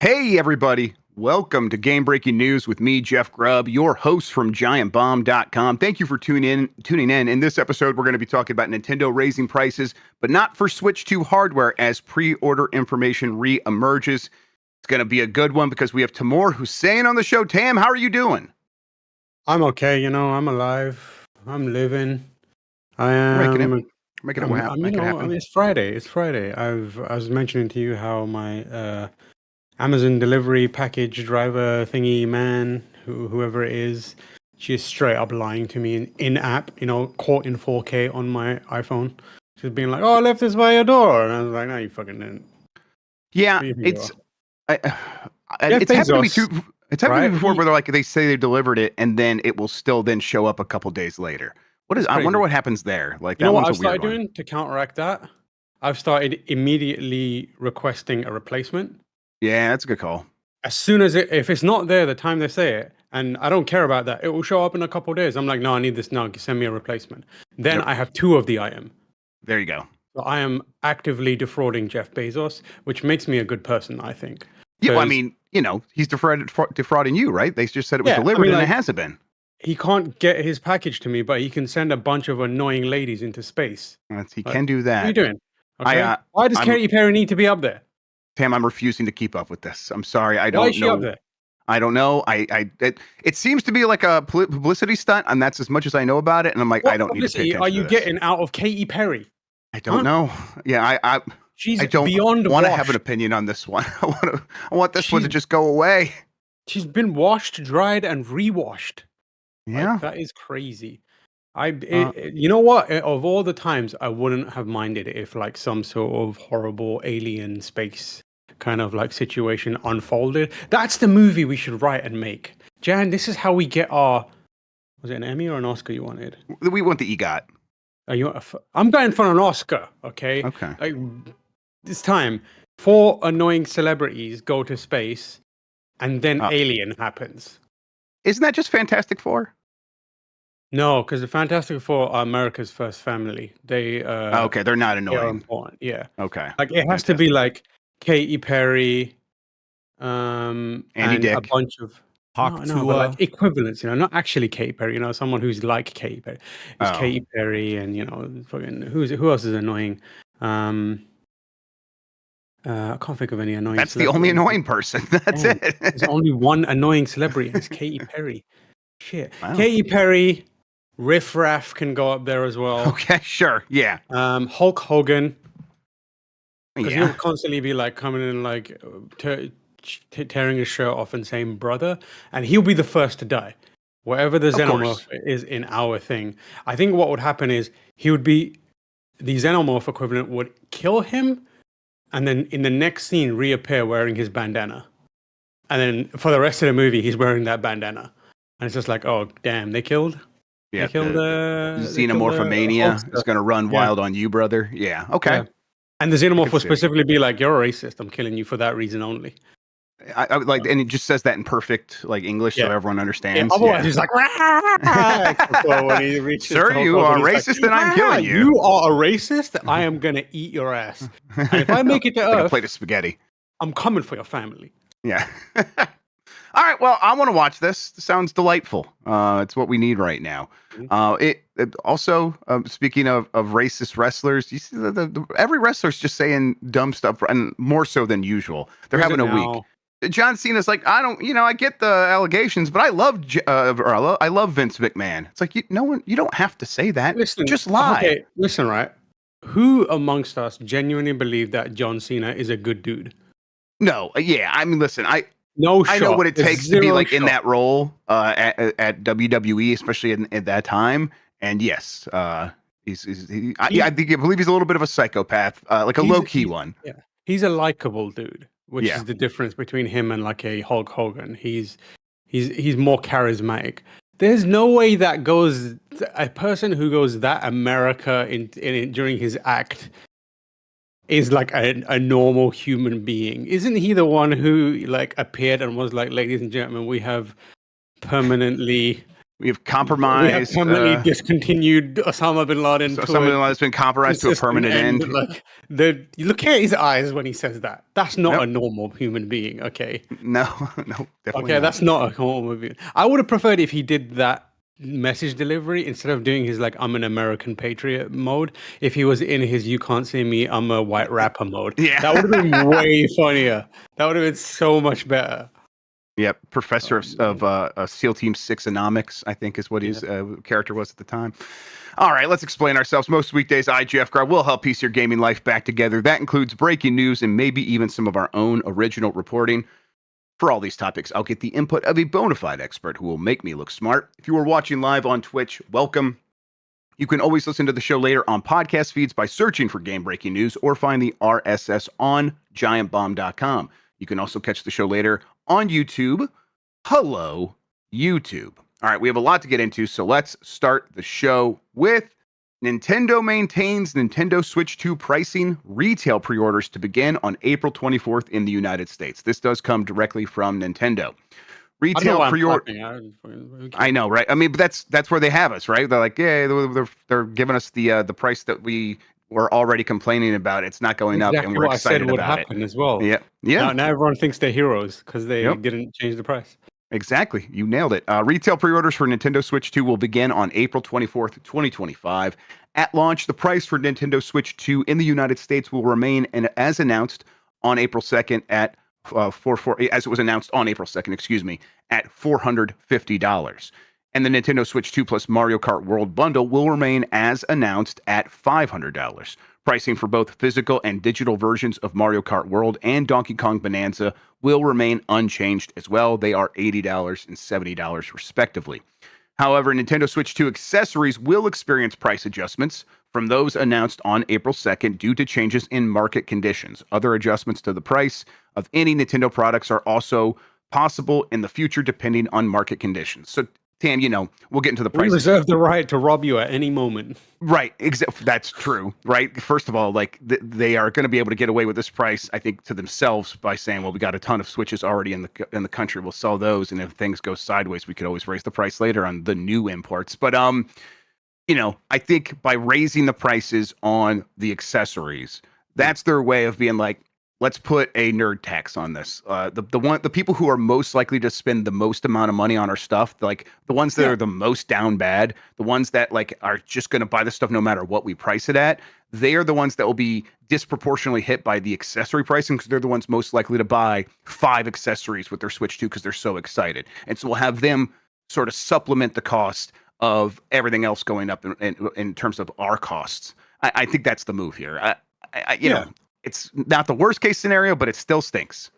Hey, everybody. Welcome to Game Breaking News with me, Jeff Grubb, your host from GiantBomb.com. Thank you for tuning in. In this episode, we're going to be talking about Nintendo raising prices, but not for Switch 2 hardware as pre-order information re-emerges. It's going to be a good one because we have Tamor Hussein on the show. Tam, how are you doing? I'm okay. I'm alive. I'm living. I am making it happen. it's Friday. It's Friday. I was mentioning to you how my Amazon delivery package driver thingy man, whoever it is, she's straight up lying to me in app. Caught in 4K on my iPhone. She's being like, "Oh, I left this by your door," and I was like, "No, you fucking didn't." Yeah, it's happened to me too. It's happened to me before where they say they delivered it and then it will still then show up a couple days later. I wonder what happens there. Like, you know what I've started doing to counteract that? I've started immediately requesting a replacement. Yeah, that's a good call. As soon as if it's not there the time they say it, and I don't care about that, it will show up in a couple of days. I'm like, no, I need this now. Send me a replacement. Then I have two of the item. There you go. So I am actively defrauding Jeff Bezos, which makes me a good person, I think. Yeah, well, I mean, he's defrauding you, right? They just said it was delivered and it hasn't been. He can't get his package to me, but he can send a bunch of annoying ladies into space. He can do that. What are you doing? Okay. Why does Katy Perry need to be up there? Tam, I'm refusing to keep up with this. I'm sorry. I don't know. Why is she up there? I don't know. It seems to be like a publicity stunt, and that's as much as I know about it. And I'm like, I don't need to pay attention are you getting out of Katy Perry? I don't know. Yeah, I don't want to have an opinion on this one. I want this one to just go away. She's been washed, dried, and rewashed. Yeah, like, that is crazy. You know what? Of all the times, I wouldn't have minded if like some sort of horrible alien space kind of like situation unfolded. That's the movie we should write and make. Jan, this is how we get our. Was it an Emmy or an Oscar you wanted? We want the EGOT. I'm going for an Oscar. Okay. Okay. Like this time, 4 annoying celebrities go to space, and then Alien happens. Isn't that just Fantastic Four? No, because the Fantastic Four are America's first family. They okay, they're not annoying. They're important. Yeah. Okay. Like it has to be like Katy Perry, and Dick. a bunch of but like equivalents. Not actually Katy Perry. Someone who's like Katy Perry. It's Katy Perry, and fucking who else is annoying? I can't think of any annoying. That's the only annoying person. That's it. There's only one annoying celebrity, and it's Katy Perry. Shit. Wow. Katy Perry, Riff Raff can go up there as well. Okay, sure. Yeah. Hulk Hogan. Because he'll constantly be like coming in like tearing his shirt off and saying brother, and he'll be the first to die. Whatever the xenomorph is in our thing. I think what would happen is the xenomorph equivalent would kill him, and then in the next scene reappear wearing his bandana. And then for the rest of the movie, he's wearing that bandana. And it's just like, oh, damn, they killed? Yeah, Xenomorphomania is going to run wild on you, brother. Yeah, okay. Yeah. And the Xenomorph will specifically be like, you're a racist. I'm killing you for that reason only. I like, and it just says that in perfect like English so everyone understands. Yeah, otherwise he's like, sir, you are racist and I'm killing you. You are a racist? I am going to eat your ass. And if I make it to Earth, a plate of spaghetti. I'm coming for your family. Yeah. All right. Well, I want to watch this. This sounds delightful. It's what we need right now. It also, speaking of racist wrestlers, you see every wrestler's just saying dumb stuff, and more so than usual. They're having a week. John Cena's like, I get the allegations, but I love Vince McMahon. It's like, you don't have to say that. Listen, just lie. Okay, listen, right? Who amongst us genuinely believe that John Cena is a good dude? No. Yeah. I mean, listen, I know what it takes to be like in that role at WWE, especially at that time. And yes, I believe he's a little bit of a psychopath, like a low key one. Yeah, he's a likable dude, which is the difference between him and like a Hulk Hogan. He's more charismatic. There's no way that a person who goes that America in during his act is like a normal human being. Isn't he the one who like appeared and was like, ladies and gentlemen, we have permanently We have We have compromised. permanently discontinued Osama bin Laden So to something a that's been compromised to a consistent permanent end. Like you look at his eyes when he says that. That's not Nope. a normal human being. Okay. No, no, definitely Okay, not. that's not a normal being. I would have preferred if he did that message delivery instead of doing his like I'm an American patriot mode. If he was in his you can't see me, I'm a white rapper mode. Yeah. That would have been way funnier. That would have been so much better. Yep, professor of SEAL Team 6-onomics, I think is what his character was at the time. All right, let's explain ourselves. Most weekdays, I, Jeff Grau, will help piece your gaming life back together. That includes breaking news and maybe even some of our own original reporting. For all these topics, I'll get the input of a bona fide expert who will make me look smart. If you are watching live on Twitch, welcome. You can always listen to the show later on podcast feeds by searching for Game Breaking News or find the RSS on giantbomb.com. You can also catch the show later on YouTube. Hello, YouTube. All right, we have a lot to get into, so let's start the show with Nintendo maintains Nintendo Switch 2 pricing retail pre-orders to begin on April 24th in the United States. This does come directly from Nintendo. Retail pre-order. I know, right? I mean, but that's where they have us, right? They're like, yeah, they're giving us the price that we were already complaining about. It's not going up, and we're excited would about happen it. as well. Yeah, yeah. Now everyone thinks they're heroes because they didn't change the price. Exactly. You nailed it. Retail pre-orders for Nintendo Switch 2 will begin on April 24th, 2025. At launch, the price for Nintendo Switch 2 in the United States will remain, and as announced on April 2nd at as it was announced on April 2nd, excuse me, at $450. And the Nintendo Switch 2 plus Mario Kart World bundle will remain as announced at $500. Pricing for both physical and digital versions of Mario Kart World and Donkey Kong Bonanza will remain unchanged as well. They are $80 and $70 respectively. However, Nintendo Switch 2 accessories will experience price adjustments from those announced on April 2nd due to changes in market conditions. Other adjustments to the price of any Nintendo products are also possible in the future depending on market conditions. So, Tam, we'll get into the prices. We reserve the right to rob you at any moment. Right. That's true. Right. First of all, like they are going to be able to get away with this price, I think, to themselves by saying, well, we got a ton of Switches already in the country. We'll sell those. And if things go sideways, we could always raise the price later on the new imports. But, I think by raising the prices on the accessories, that's their way of being like, let's put a nerd tax on this. The people who are most likely to spend the most amount of money on our stuff, like the ones that are the most down bad, the ones that like are just going to buy the stuff no matter what we price it at, they are the ones that will be disproportionately hit by the accessory pricing because they're the ones most likely to buy 5 accessories with their Switch 2 because they're so excited. And so we'll have them sort of supplement the cost of everything else going up in terms of our costs. I think that's the move here. You know, it's not the worst case scenario, but it still stinks.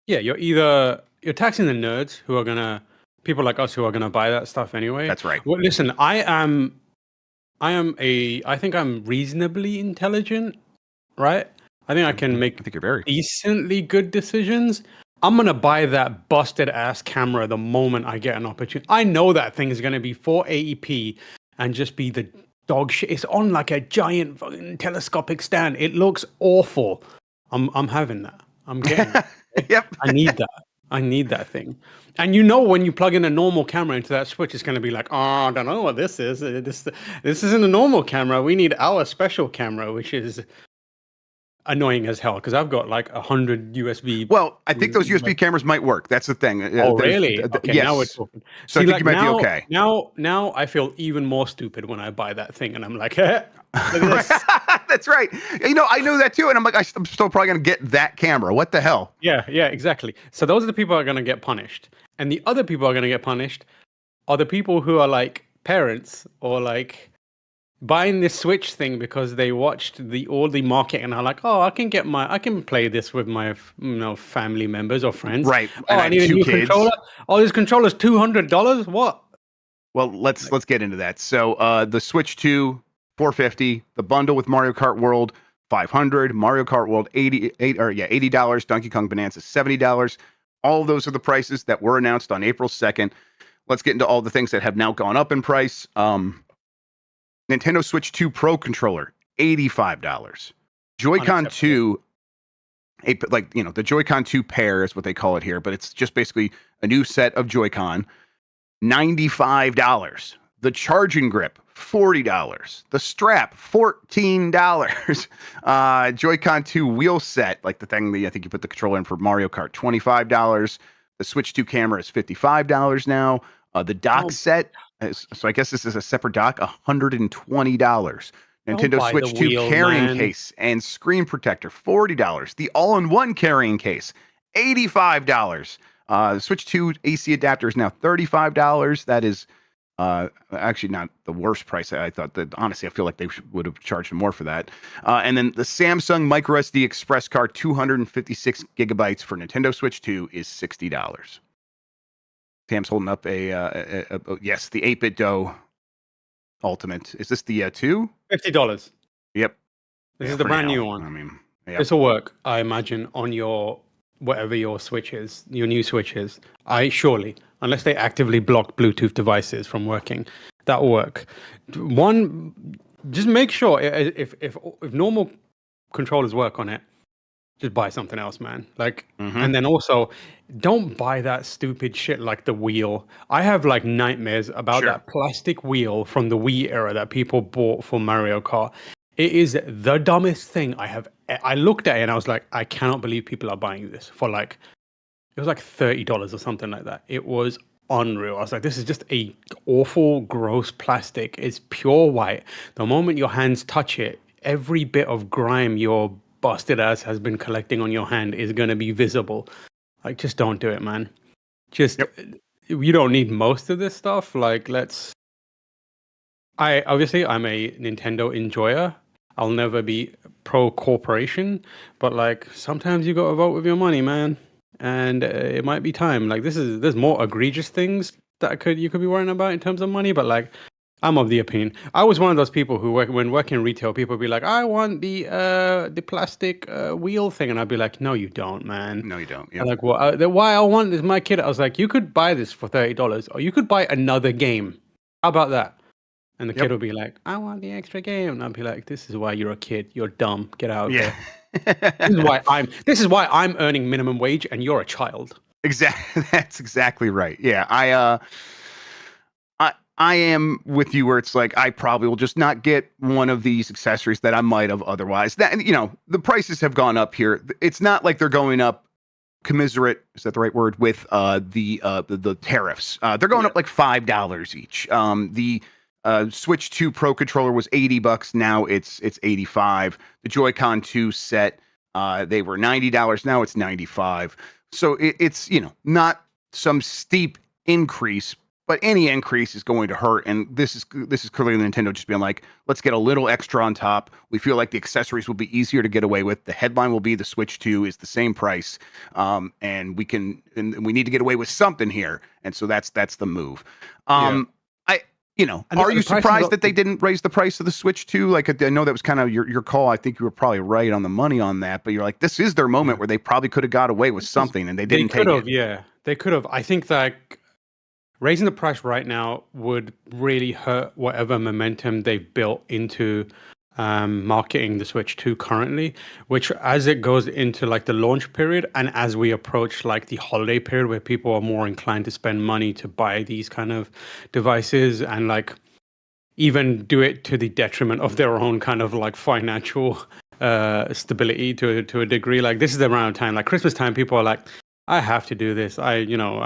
Yeah, you're taxing the nerds who are people like us who are gonna buy that stuff anyway. That's right. Well, listen, I think I'm reasonably intelligent, right? I think I can make I think you're very decently good decisions. I'm gonna buy that busted ass camera the moment I get an opportunity. I know that thing is gonna be 480p and just be the dog shit. It's on like a giant fucking telescopic stand. It looks awful. I'm having that. I'm getting it. Yep. I need that thing. And when you plug in a normal camera into that Switch, it's going to be like, oh, I don't know what this is. This isn't a normal camera. We need our special camera, which is annoying as hell because I've got like 100 USB. Well, I think those USB cameras might work. That's the thing. Oh, really? Okay, yes. now we're talking. So I think you might be okay. Now I feel even more stupid when I buy that thing, and I'm like, look at this. That's right. I know that too, and I'm like, I'm still probably gonna get that camera. What the hell? Yeah, exactly. So those are the people who are gonna get punished, and the other people who are gonna get punished are the people who are like parents or like buying this Switch thing because they watched all the market and are like, oh, I can play this with my family members or friends. Right. Oh, I need a new controller. Oh, this controller's $200. What? Well, let's get into that. So the Switch 2, $450, the bundle with Mario Kart World, $500, Mario Kart World $80, Donkey Kong Bonanza $70. All of those are the prices that were announced on April 2nd. Let's get into all the things that have now gone up in price. Nintendo Switch 2 Pro controller, $85. Joy-Con 2, the Joy-Con 2 pair is what they call it here, but it's just basically a new set of Joy-Con. $95. The charging grip, $40. The strap, $14. Joy-Con 2 wheel set, like the thing that I think you put the controller in for Mario Kart, $25. The Switch 2 camera is $55 now. The dock set, so I guess this is a separate dock, $120. Nintendo buy the Switch 2 wheel, carrying man. case and screen protector, $40. The all-in-one carrying case, $85. The Switch 2 AC adapter is now $35. That is actually not the worst price. I thought that, honestly, I feel like they would have charged more for that. And then the Samsung microSD express card, 256 gigabytes for Nintendo Switch 2 is $60. Sam's holding up yes, the 8-bit dough Ultimate. Is this the 2? $50. Yep. This is the brand new one. I mean, yep. This will work, I imagine, on your whatever your Switch is, your new Switch is. Surely, unless they actively block Bluetooth devices from working, that will work. One, just make sure if normal controllers work on it, just buy something else, man. Like, and then also, don't buy that stupid shit like the wheel. I have like nightmares about that plastic wheel from the Wii era that people bought for Mario Kart. It is the dumbest thing I looked at it and I was like, I cannot believe people are buying this for like, it was like $30 or something like that. It was unreal. I was like, this is just a awful, gross plastic. It's pure white. The moment your hands touch it, every bit of grime your busted ass has been collecting on your hand is going to be visible. Like, just don't do it, man. Just, you don't need most of this stuff. Like, I'm a Nintendo enjoyer. I'll never be pro corporation, but like sometimes you got to vote with your money, man. And it might be time. Like there's more egregious things that you could be worrying about in terms of money, but like I'm of the opinion. I was one of those people who when working in retail, people would be like, I want the plastic wheel thing, and I'd be like, no, you don't, man. No, you don't. Yep. Like, well, why I want this, my kid. I was like, you could buy this for $30, or you could buy another game. How about that? And the kid will be like, I want the extra game. And I'll be like, this is why you're a kid. You're dumb. Get out of there. This is why I'm earning minimum wage and you're a child. Exactly. That's exactly right. Yeah. I am with you where it's like, I probably will just not get one of these accessories that I might have otherwise. That, the prices have gone up here. It's not like they're going up commiserate. Is that the right word? With the tariffs. They're going up like $5 each. The Switch 2 Pro controller was $80. Now it's $85. The Joy-Con 2 set, they were $90. Now it's $95. So it's not some steep increase, but any increase is going to hurt. And this is clearly Nintendo just being like, let's get a little extra on top. We feel like the accessories will be easier to get away with. The headline will be the Switch 2 is the same price, and we need to get away with something here. And so that's the move. Are you surprised that they didn't raise the price of the Switch 2? Like, I know that was kind of your call. I think you were probably right on the money on that, but you're like, this is their moment where they probably could have got away with something, and they didn't take it. Yeah, they could have. I think that raising the price right now would really hurt whatever momentum they've built into marketing the Switch 2 currently, which as it goes into like the launch period and as we approach like the holiday period where people are more inclined to spend money to buy these kind of devices and like even do it to the detriment of their own kind of like financial stability to a degree. Like this is around time, like Christmas time, people are like, I have to do this. I know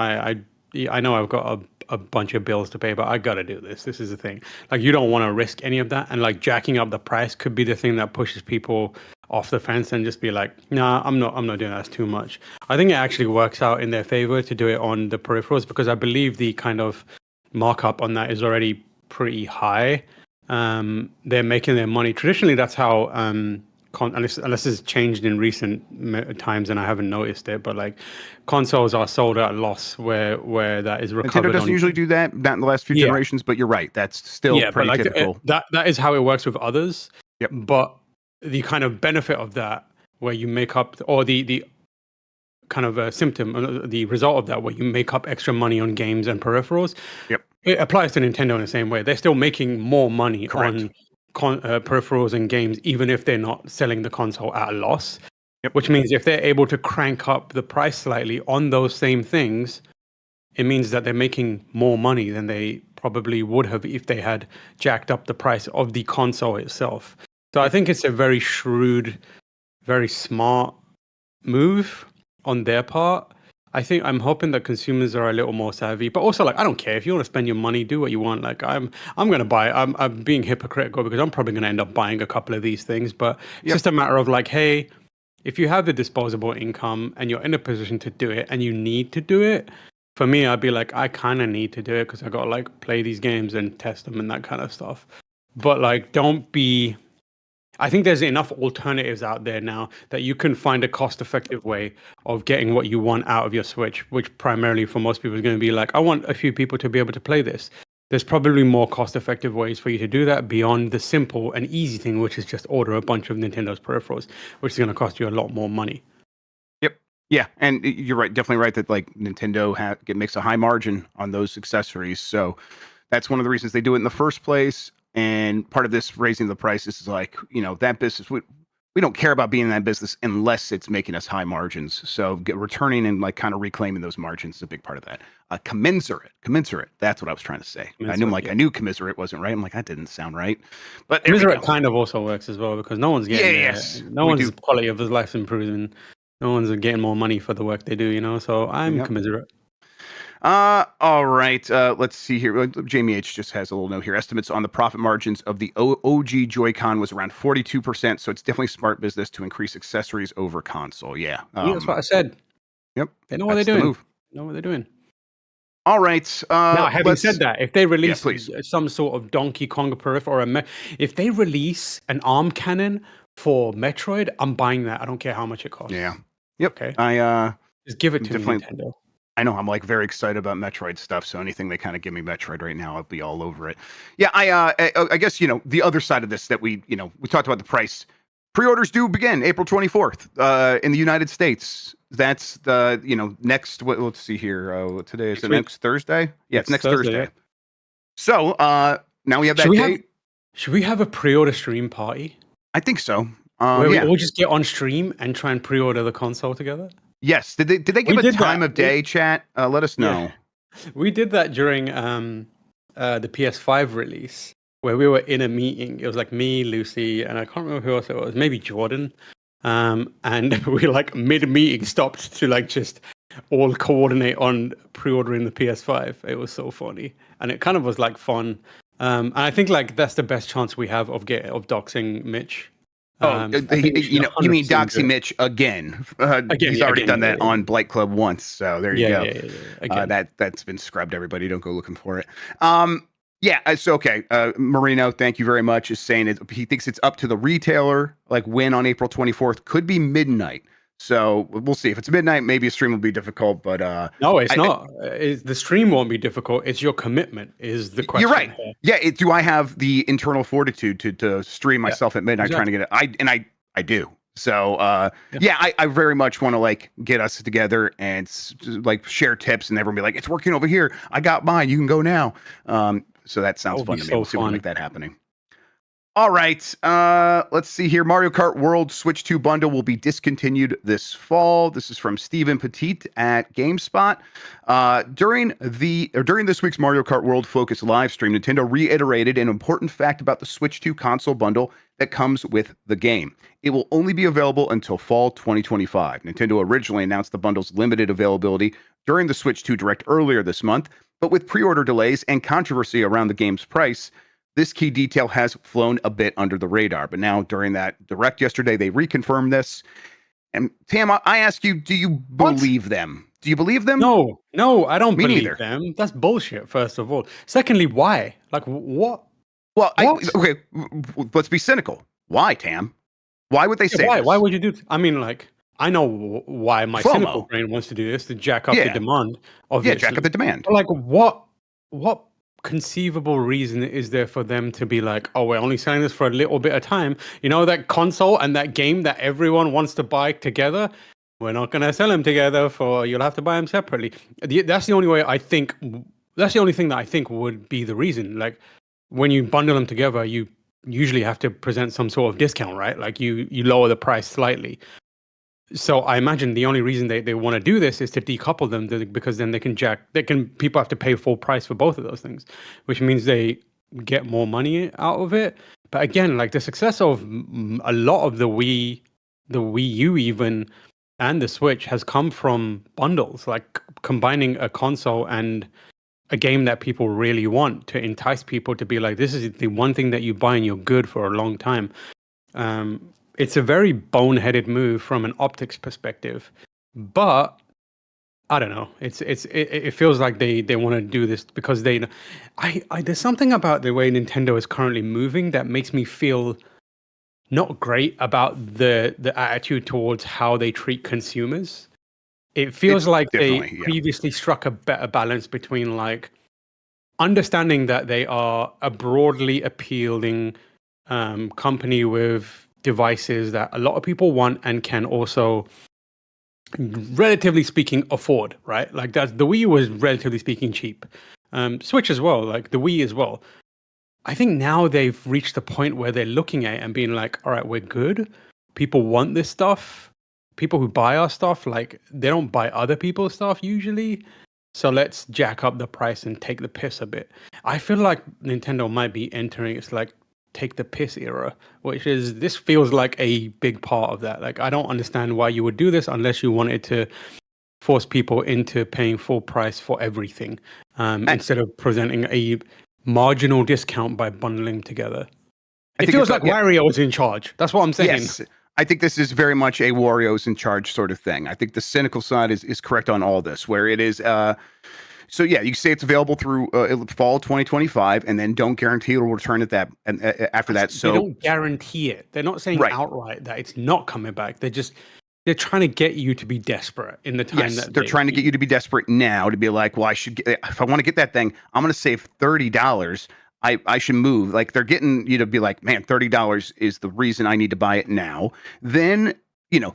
I've got a bunch of bills to pay, but I gotta do this. This is the thing. Like you don't want to risk any of that, and like jacking up the price could be the thing that pushes people off the fence and just be like, nah, I'm not doing that. That's too much. I think it actually works out in their favor to do it on the peripherals because I believe the kind of markup on that is already pretty high. They're making their money. Traditionally, that's how unless it's changed in recent times and I haven't noticed it, but like consoles are sold at a loss where that is recovered. Nintendo doesn't usually do that, not in the last few generations, but you're right. That's still pretty like typical. That is how it works with others. Yep. But the kind of benefit of that, where you make up, or the kind of a symptom, the result of that, where you make up extra money on games and peripherals. Yep. It applies to Nintendo in the same way. They're still making more money on peripherals and games, even if they're not selling the console at a loss. Yep. Which means if they're able to crank up the price slightly on those same things, it means that they're making more money than they probably would have if they had jacked up the price of the console itself. So I think it's a very shrewd, very smart move on their part. I'm hoping that consumers are a little more savvy, but also like I don't care if you want to spend your money, do what you want. Like I'm gonna buy. I'm being hypocritical because I'm probably gonna end up buying a couple of these things, but it's just a matter of like, hey, if you have the disposable income and you're in a position to do it and you need to do it, for me, I'd be like, I kind of need to do it because I got to like play these games and test them and that kind of stuff. But like, don't be. I think there's enough alternatives out there now that you can find a cost-effective way of getting what you want out of your Switch, which primarily for most people is going to be like, I want a few people to be able to play this. There's probably more cost-effective ways for you to do that beyond the simple and easy thing, which is just order a bunch of Nintendo's peripherals, which is going to cost you a lot more money. Yep. Yeah, and you're right, definitely right that like Nintendo makes a high margin on those accessories, so that's one of the reasons they do it in the first place. And part of this raising the prices is like, that business, we don't care about being in that business unless it's making us high margins. So returning and like kind of reclaiming those margins is a big part of that. Commensurate. That's what I was trying to say. I knew commiserate wasn't right. I'm like, that didn't sound right. But commiserate kind of also works as well because no one's getting no one's quality of his life's improving. No one's getting more money for the work they do, so I'm commiserate. All right. Let's see here. Jamie H just has a little note here. Estimates on the profit margins of the OG Joy-Con was around 42%. So it's definitely smart business to increase accessories over console. Yeah. That's what I said. Yep. They know what they're doing. They know what they're doing. All right. Now, having said that, if they release some sort of Donkey Kong peripheral, or if they release an arm cannon for Metroid, I'm buying that. I don't care how much it costs. Yeah. Yep. Okay. Just give it to me, Nintendo. I know I'm like very excited about Metroid stuff, so anything they kind of give me Metroid right now, I'll be all over it. Yeah, I guess the other side of this that we talked about the price. Pre-orders do begin April 24th in the United States. That's the next. Let's see here. Today is next Thursday. Yeah, it's next Thursday. Yeah. So now we have that date. Should we have a pre-order stream party? I think so. Where we all just get on stream and try and pre-order the console together. Yes. Did they give a time of day, chat? Let us know. Yeah. We did that during the PS5 release, where we were in a meeting. It was like me, Lucy, and I can't remember who else it was. Maybe Jordan. And we like mid-meeting stopped to like just all coordinate on pre-ordering the PS5. It was so funny, and it kind of was like fun. And I think like that's the best chance we have of doxing Mitch. You mean doxing Mitch again? He's already done that on Blight Club once, so there you go. Yeah. That's been scrubbed. Everybody, don't go looking for it. So okay. Marino, thank you very much. Is saying he thinks it's up to the retailer. Like when on April 24th could be midnight. So we'll see. If it's midnight, maybe a stream will be difficult. But no, it's not. The stream won't be difficult. It's your commitment is the question. You're right. Yeah. Do I have the internal fortitude to stream myself at midnight trying to get it? I do. So I very much want to like get us together and like share tips and everyone be like, it's working over here. I got mine. You can go now. So that sounds fun to me. We'll see if we can make that happening. All right, let's see here. Mario Kart World Switch 2 bundle will be discontinued this fall. This is from Stephen Petit at GameSpot. During this week's Mario Kart World Focus live stream, Nintendo reiterated an important fact about the Switch 2 console bundle that comes with the game. It will only be available until fall 2025. Nintendo originally announced the bundle's limited availability during the Switch 2 Direct earlier this month, but with pre-order delays and controversy around the game's price, this key detail has flown a bit under the radar. But now during that Direct yesterday, they reconfirmed this. And Tam, I ask you, do you believe them? Do you believe them? No, I don't believe them. That's bullshit, first of all. Secondly, why? Like, what? Well, okay, let's be cynical. Why, Tam? Why would they say why? this? Why would you do this? I mean, like, I know why my cynical brain wants to do this, to jack up the demand. Obviously. Yeah, jack up the demand. But like, what conceivable reason is there for them to be like, oh, we're only selling this for a little bit of time? That console and that game that everyone wants to buy together, we're not going to sell them together, you'll have to buy them separately. That's the only way I think, that's the only thing that I think would be the reason. Like, when you bundle them together, you usually have to present some sort of discount, right? Like you lower the price slightly. So I imagine the only reason they want to do this is to decouple them because then people have to pay full price for both of those things, which means they get more money out of it. But again, like the success of a lot of the Wii U even and the Switch has come from bundles, like combining a console and a game that people really want to entice people to be like, this is the one thing that you buy and you're good for a long time. It's a very boneheaded move from an optics perspective, but I don't know. It feels like they want to do this because there's something about the way Nintendo is currently moving that makes me feel not great about the attitude towards how they treat consumers. It feels like they previously struck a better balance between like understanding that they are a broadly appealing company with devices that a lot of people want and can also, relatively speaking, afford, right? Like that, the Wii was relatively speaking cheap. Switch as well, like the Wii as well. I think now they've reached the point where they're looking at it and being like, all right, we're good. People want this stuff. People who buy our stuff, like they don't buy other people's stuff usually. So let's jack up the price and take the piss a bit. I feel like Nintendo might be entering its like take the piss era, which is this feels like a big part of that. Like I don't understand why you would do this unless you wanted to force people into paying full price for everything, instead of presenting a marginal discount by bundling together. It feels like Wario is in charge. That's what I'm saying. Yes. I think this is very much a Wario's in charge sort of thing. I think the cynical side is correct on all this, where it is. So yeah, you say it's available through fall 2025, and then don't guarantee it will return at that and after that. So they don't guarantee it. They're not saying outright that it's not coming back. They're trying to get you to be desperate in the time that they're trying to get you to be desperate now to be like, well, I should get, if I want to get that thing, I'm going to save $30. I should move. Like they're getting you to be like, man, $30 is the reason I need to buy it now. Then,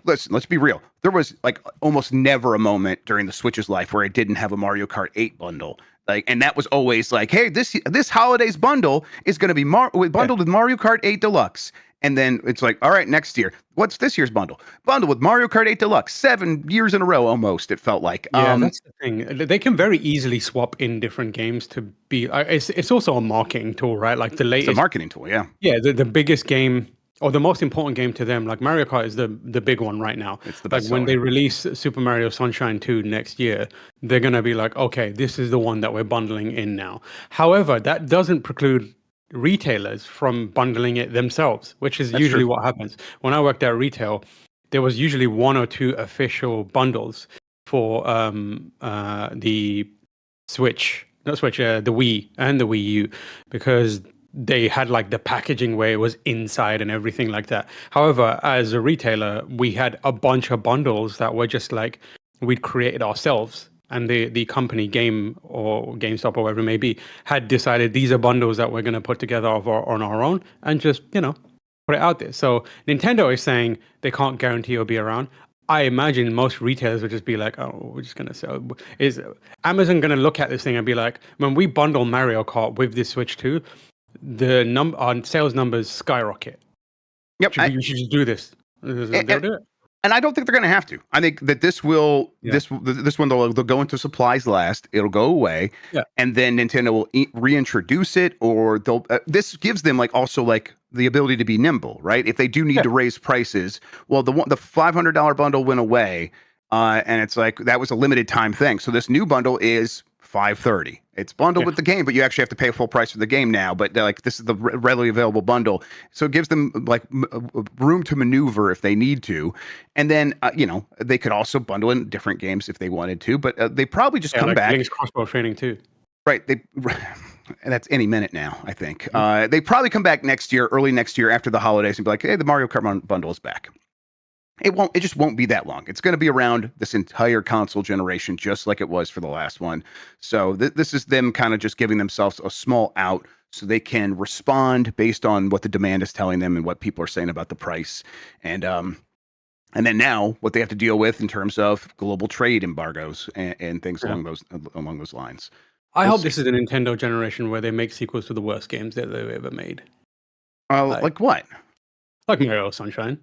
let's be real. There was like almost never a moment during the Switch's life where it didn't have a Mario Kart 8 bundle. Like, and that was always like, hey, this holiday's bundle is going to be bundled with Mario Kart 8 Deluxe. And then it's like, all right, next year, what's this year's bundle? Bundle with Mario Kart 8 Deluxe, 7 years in a row almost, it felt like. Yeah, that's the thing. They can very easily swap in different games to be... It's also a marketing tool, right? Like the latest... It's a marketing tool, yeah. Yeah, the biggest game, or the most important game to them, like Mario Kart is the big one right now. It's the best Like when they release Super Mario Sunshine 2 next year, they're going to be like, okay, this is the one that we're bundling in now. However, that doesn't preclude retailers from bundling it themselves, which is usually what happens. When I worked at retail, there was usually 1 or 2 official bundles for the Switch, not Switch, the Wii and the Wii U, because they had like the packaging where it was inside and everything like that. However, as a retailer, we had a bunch of bundles that were just like we'd created ourselves. And the company Game or GameStop or whatever it may be had decided these are bundles that we're going to put together on our own and just, put it out there. So Nintendo is saying they can't guarantee it'll be around. I imagine most retailers would just be like, oh, we're just going to sell. Is Amazon going to look at this thing and be like, when we bundle Mario Kart with this Switch 2, our sales numbers skyrocket. Yep. You should just do this. They'll do it. And I don't think they're going to have to. I think that this one they'll go into supplies last. It'll go away, and then Nintendo will reintroduce it, or they'll. This gives them like also like the ability to be nimble, right? If they do need to raise prices, well, the $500 bundle went away, and it's like that was a limited time thing. So this new bundle is $530. It's bundled with the game, but you actually have to pay full price for the game now. But like this is the readily available bundle, so it gives them like room to maneuver if they need to. And then they could also bundle in different games if they wanted to. But they probably just come back. Link's crossbow training too. Right. And that's any minute now, I think. They probably come back early next year after the holidays, and be like, hey, the Mario Kart bundle is back. It just won't be that long. It's going to be around this entire console generation, just like it was for the last one. So this is them kind of just giving themselves a small out so they can respond based on what the demand is telling them and what people are saying about the price. And then now what they have to deal with in terms of global trade embargoes and things along those lines. I hope this is a Nintendo generation where they make sequels to the worst games that they've ever made. Like what? Like Mario Sunshine.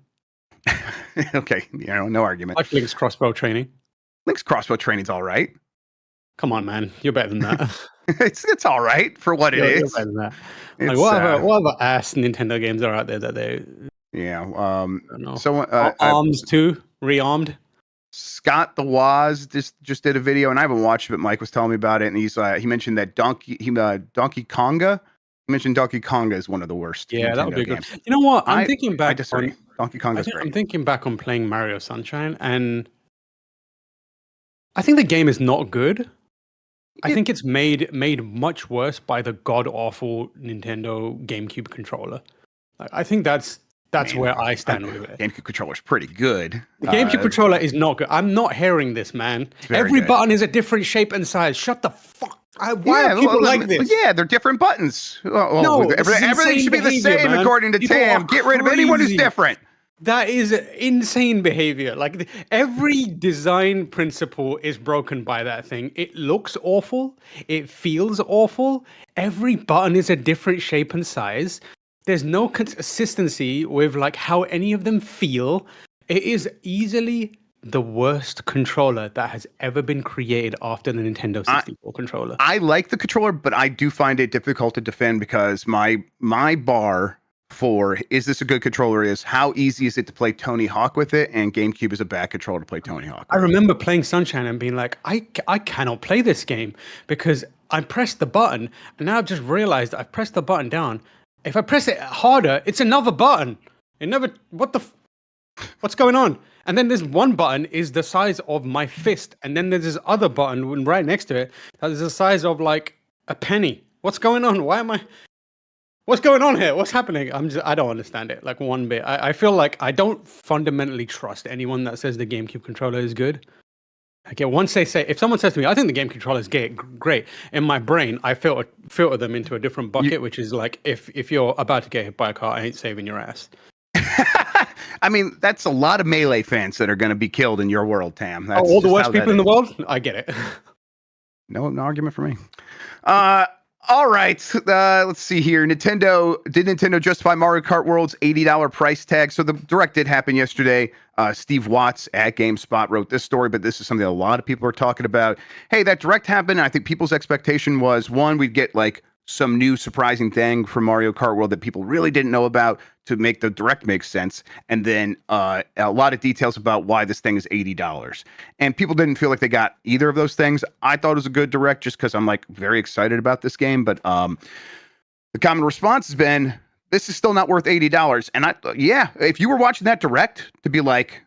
Okay, no argument. Like Link's crossbow training. Link's crossbow training's all right. Come on, man, you're better than that. It's all right for what it You're is. better than that. Like It's what other ass Nintendo games are out there that they? yeah. I don't know. Someone Arms 2, rearmed. Scott the Waz just did a video, and I haven't watched it, but Mike was telling me about it, and he mentioned that Donkey Konga. He mentioned Donkey Konga is one of the worst. Yeah, Nintendo that would be games. good. You know what? I'm thinking back. I disagree. Donkey Konga's great. I'm thinking back on playing Mario Sunshine, and I think the game is not good. I think it's made much worse by the god awful Nintendo GameCube controller. I think that's where I stand with it. GameCube controller's pretty good. The GameCube controller is not good. I'm not hearing this, man. Every button is a different shape and size. Shut the fuck. Why are people like this? Yeah, they're different buttons. No, everything should be the same, man. According to Tam. Get rid of anyone who's different. That is insane behavior. Like every design principle is broken by that thing. It looks awful. It feels awful. Every button is a different shape and size. There's no consistency with like how any of them feel. It is easily the worst controller that has ever been created after the Nintendo 64 controller. I like the controller, but I do find it difficult to defend because my bar for is this a good controller is how easy is it to play Tony Hawk with it, and GameCube is a bad controller to play Tony Hawk with. I remember playing Sunshine and being like, I cannot play this game because I pressed the button and now I've just realized I've pressed the button down. If I press it harder, it's another button. What's going on? And then this one button is the size of my fist, and then there's this other button right next to it that is the size of like a penny. What's going on? What's going on here? What's happening? I don't understand it, like one bit. I feel like I don't fundamentally trust anyone that says the GameCube controller is good. Okay, once they say, if someone says to me, I think the game controller is great, in my brain, I filter them into a different bucket, which is like, if you're about to get hit by a car, I ain't saving your ass. I mean, that's a lot of Melee fans that are going to be killed in your world, Tam. That's all the worst people in the world? I get it. No argument for me. All right, let's see here. Did Nintendo justify Mario Kart World's $80 price tag? So the Direct did happen yesterday. Steve Watts at GameSpot wrote this story, but this is something a lot of people are talking about. Hey, that Direct happened. I think people's expectation was, one, we'd get like some new surprising thing from Mario Kart World that people really didn't know about to make the Direct make sense. And then a lot of details about why this thing is $80. And people didn't feel like they got either of those things. I thought it was a good Direct just because I'm like very excited about this game. But the common response has been, this is still not worth $80. And if you were watching that Direct to be like,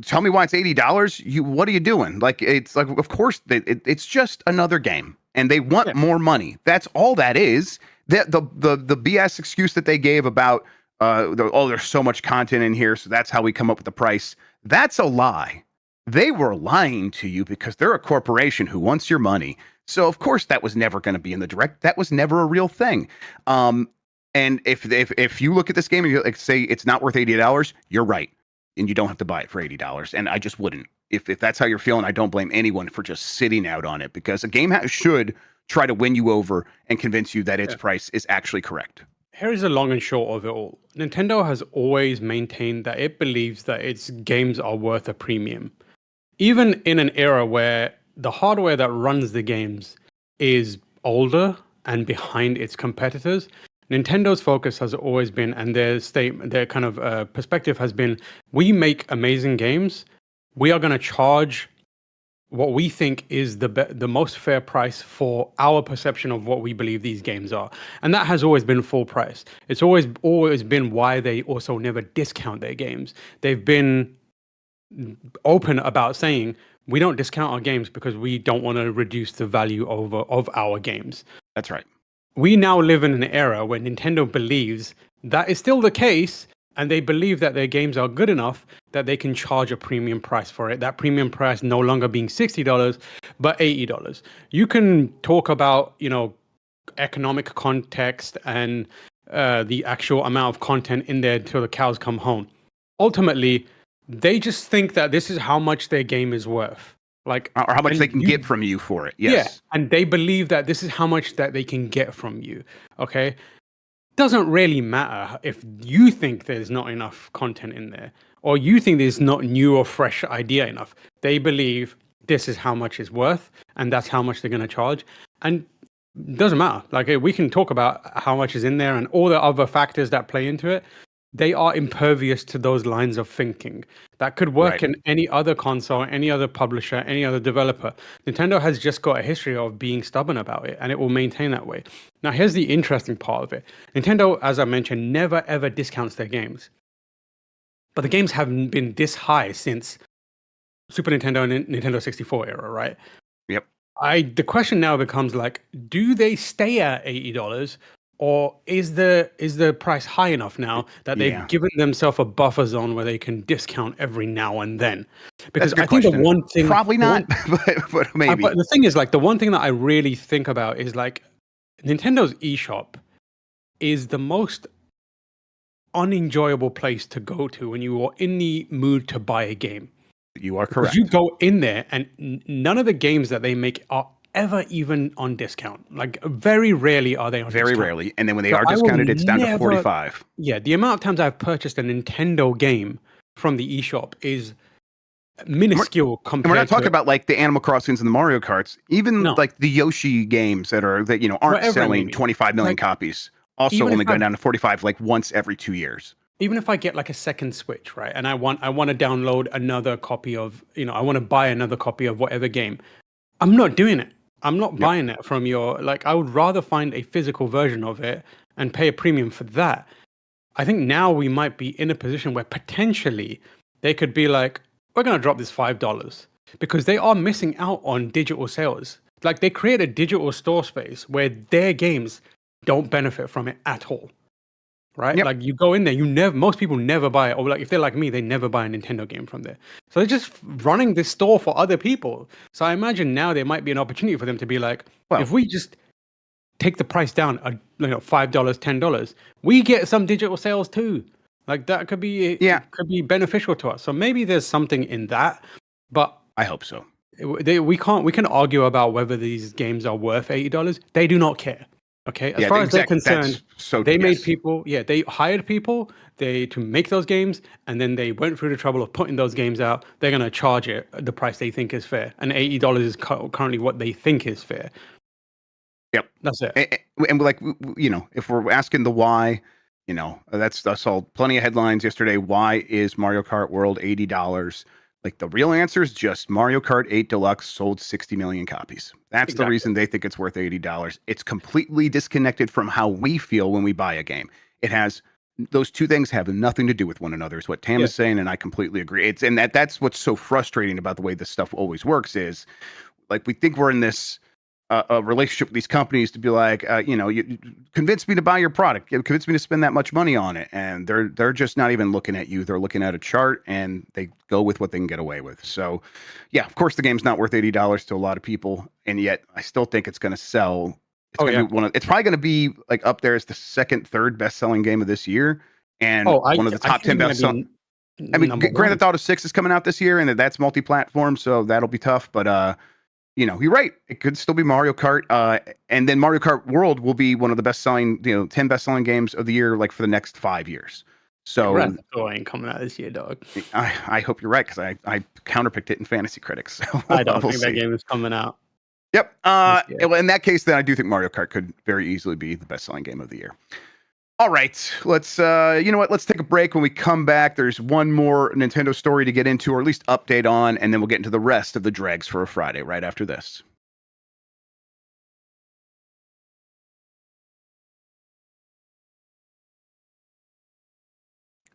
tell me why it's $80, what are you doing? Like, it's like, of course, it's just another game. And they want more money. That's all that is. The BS excuse that they gave about there's so much content in here, so that's how we come up with the price. That's a lie. They were lying to you because they're a corporation who wants your money. So of course that was never going to be in the Direct. That was never a real thing. And if you look at this game and you like say it's not worth $80, you're right, and you don't have to buy it for $80. And I just wouldn't. If that's how you're feeling, I don't blame anyone for just sitting out on it because a game should try to win you over and convince you that its price is actually correct. Here's the long and short of it all. Nintendo has always maintained that it believes that its games are worth a premium. Even in an era where the hardware that runs the games is older and behind its competitors, Nintendo's focus has always been, and their kind of perspective has been, we make amazing games. We are going to charge what we think is the most fair price for our perception of what we believe these games are. And that has always been full price. It's always been why they also never discount their games. They've been open about saying, we don't discount our games because we don't want to reduce the value of our games. That's right. We now live in an era where Nintendo believes that is still the case, and they believe that their games are good enough that they can charge a premium price for it. That premium price no longer being $60, but $80. You can talk about, economic context and the actual amount of content in there till the cows come home. Ultimately, they just think that this is how much their game is worth. Like, or how much they can get from you for it. Yes. Yeah, and they believe that this is how much that they can get from you. Okay? Doesn't really matter if you think there's not enough content in there. or you think this is not new or fresh idea enough. They believe this is how much it's worth, and that's how much they're going to charge. And it doesn't matter. Like, we can talk about how much is in there and all the other factors that play into it. They are impervious to those lines of thinking. That could work in any other console, any other publisher, any other developer. Nintendo has just got a history of being stubborn about it, and it will maintain that way. Now, here's the interesting part of it. Nintendo, as I mentioned, never ever discounts their games. But the games haven't been this high since Super Nintendo and Nintendo 64 era, right? Yep. The question now becomes like, do they stay at $80? Or is the price high enough now that they've given themselves a buffer zone where they can discount every now and then? Because I think the one thing probably not, but maybe. But the thing is, like, the one thing that I really think about is like Nintendo's eShop is the most unenjoyable place to go to when you are in the mood to buy a game. You are correct. Because you go in there and none of the games that they make are ever even on discount. Like, very rarely are they on discount. Very rarely. And then when they are discounted, it's down to 45. Yeah, the amount of times I've purchased a Nintendo game from the eShop is minuscule compared to... And we're not talking about like the Animal Crossings and the Mario Karts. Even like the Yoshi games that aren't selling 25 million copies. Also only go down to 45 like once every 2 years. Even if I get like a second Switch, right? And I want to download another copy of, I want to buy another copy of whatever game. I'm not doing it. I'm not buying it from your, like, I would rather find a physical version of it and pay a premium for that. I think now we might be in a position where potentially they could be like, we're going to drop this $5 because they are missing out on digital sales. Like, they create a digital store space where their games don't benefit from it at all. Right? Like, you go in there, most people never buy it. Or like, if they're like me, they never buy a Nintendo game from there. So they're just running this store for other people. So I imagine now there might be an opportunity for them to be like, if we just take the price down, $5, $10, we get some digital sales too. Like, that could be, could be beneficial to us. So maybe there's something in that, but I hope so. We can argue about whether these games are worth $80. They do not care. Okay, as far as they're concerned, they made people. Yeah, they hired people to make those games, and then they went through the trouble of putting those games out. They're going to charge it the price they think is fair, and $80 is currently what they think is fair. Yep, that's it. And like, if we're asking the why, I saw plenty of headlines yesterday. Why is Mario Kart World $80? Like, the real answer is just Mario Kart 8 Deluxe sold 60 million copies. That's the reason they think it's worth $80. It's completely disconnected from how we feel when we buy a game. Those two things have nothing to do with one another, is what Tam is saying, and I completely agree. That's what's so frustrating about the way this stuff always works is, like, we think we're in this a relationship with these companies to be like, you convince me to buy your product, convince me to spend that much money on it, and they're just not even looking at you. They're looking at a chart, and they go with what they can get away with. So, yeah, of course, the game's not worth $80 to a lot of people, and yet I still think it's going to sell. It's probably going to be like up there as the second, third best-selling game of this year, and one of the top 10 best-selling. I mean, Grand Theft Auto 6 is coming out this year, and that's multi-platform, so that'll be tough. But you're right. It could still be Mario Kart. And then Mario Kart World will be one of the best-selling, 10 best-selling games of the year, like, for the next 5 years. So ain't coming out this year, dog. I hope you're right, because I counterpicked it in Fantasy Critics. So I don't think that game is coming out. Yep. In that case, then I do think Mario Kart could very easily be the best-selling game of the year. All right, let's let's take a break. When we come back, there's one more Nintendo story to get into, or at least update on, and then we'll get into the rest of the dregs for a Friday right after this.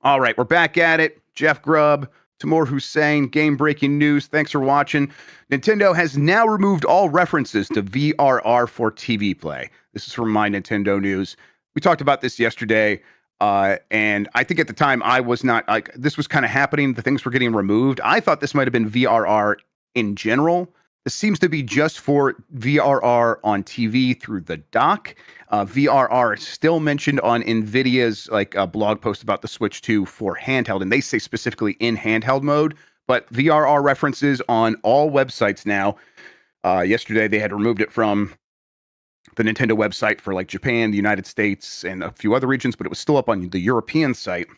All right, we're back at it. Jeff Grubb, Timur Hussein, game-breaking news. Thanks for watching. Nintendo has now removed all references to VRR for TV play. This is from My Nintendo News. We talked about this yesterday, and I think at the time I was not, like, this was kind of happening. The things were getting removed. I thought this might have been VRR in general. This seems to be just for VRR on TV through the dock. VRR is still mentioned on NVIDIA's blog post about the Switch 2 for handheld, and they say specifically in handheld mode, but VRR references on all websites now. Yesterday they had removed it from the Nintendo website for like Japan, the United States, and a few other regions, but it was still up on the European site.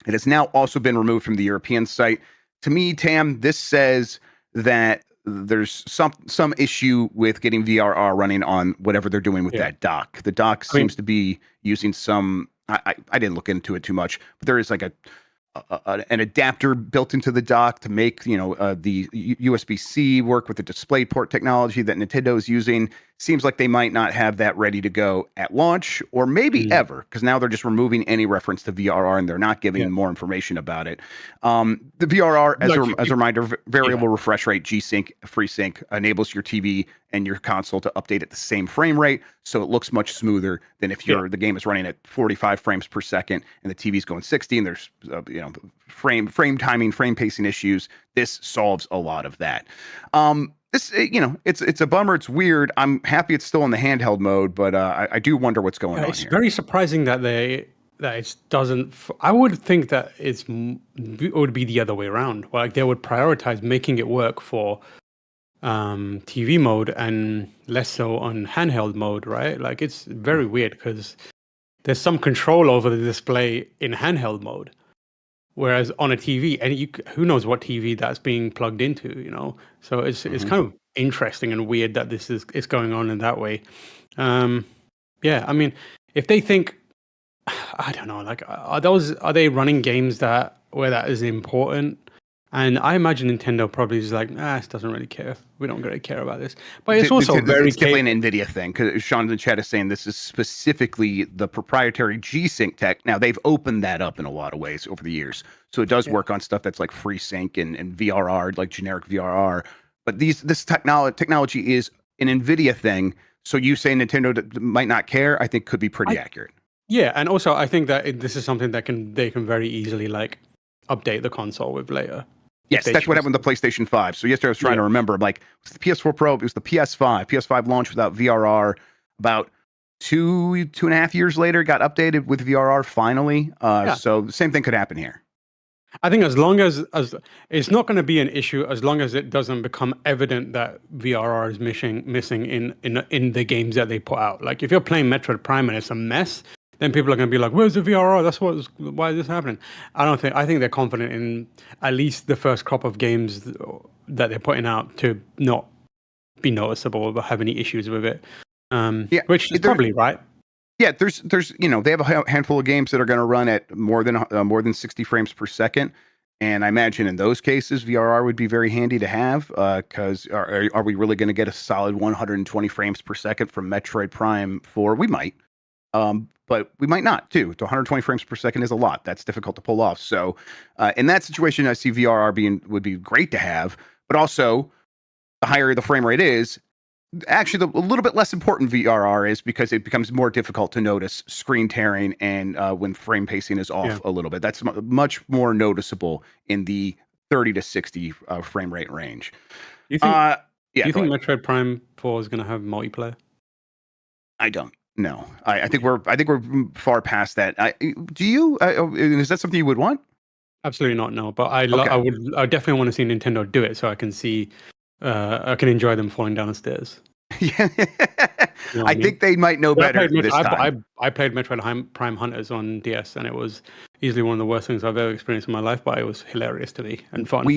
It has now also been removed from the European site. To me, Tam, this says that there's some issue with getting VRR running on whatever they're doing with that dock. The dock seems to be using some. I didn't look into it too much, but there is like an adapter built into the dock to make the USB-C work with the DisplayPort technology that Nintendo is using. Seems like they might not have that ready to go at launch, or maybe ever, because now they're just removing any reference to VRR and they're not giving more information about it. The VRR, as a reminder, variable refresh rate, G-Sync, FreeSync, enables your TV and your console to update at the same frame rate, so it looks much smoother than if the game is running at 45 frames per second and the TV's going 60 and there's frame timing, frame pacing issues. This solves a lot of that. It's a bummer. It's weird. I'm happy it's still in the handheld mode, but I do wonder what's going on here. It's very surprising that it doesn't. I would think that it would be the other way around. Like they would prioritize making it work for TV mode and less so on handheld mode, right? Like it's very weird because there's some control over the display in handheld mode. Whereas on a TV, and who knows what TV that's being plugged into, So it's kind of interesting and weird that it's going on in that way. I mean, if they think, I don't know, like are they running games where that is important? And I imagine Nintendo probably is like, it doesn't really care. We don't really care about this. But it's also it's definitely an NVIDIA thing, because Sean in the chat is saying this is specifically the proprietary G-Sync tech. Now, they've opened that up in a lot of ways over the years. So it does work on stuff that's like FreeSync and VRR, like generic VRR. But this technology is an NVIDIA thing. So you say Nintendo might not care, I think could be pretty accurate. Yeah, and also I think that this is something that they can very easily like update the console with later. Yes, that's what happened with the PlayStation 5. So yesterday I was trying to remember, like, it was the PS4 Pro, it was the PS5. PS5 launched without VRR. About two and a half years later, got updated with VRR finally. So the same thing could happen here. I think as long as it's not going to be an issue, as long as it doesn't become evident that VRR is missing in the games that they put out. Like if you're playing Metroid Prime and it's a mess, then people are going to be like, "Where's the VRR? Why is this happening?" I think they're confident in at least the first crop of games that they're putting out to not be noticeable or have any issues with it. Which is probably right. Yeah, there's they have a handful of games that are going to run at more than 60 frames per second, and I imagine in those cases VRR would be very handy to have, because are we really going to get a solid 120 frames per second from Metroid Prime 4? We might. But we might not too. To 120 frames per second is a lot. That's difficult to pull off. So in that situation, I see VRR would be great to have, but also the higher the frame rate is, actually a little bit less important VRR is, because it becomes more difficult to notice screen tearing and when frame pacing is off a little bit. That's much more noticeable in the 30 to 60 frame rate range. Do you think Metroid Prime 4 is going to have multiplayer? I don't. No, I think we're far past that. Do you? Is that something you would want? Absolutely not. No, but I definitely want to see Nintendo do it so I can see, I can enjoy them falling down the stairs. Yeah, I think they might know better this time. I played Metroid Prime Hunters on DS, and it was easily one of the worst things I've ever experienced in my life, but it was hilarious to me and fun.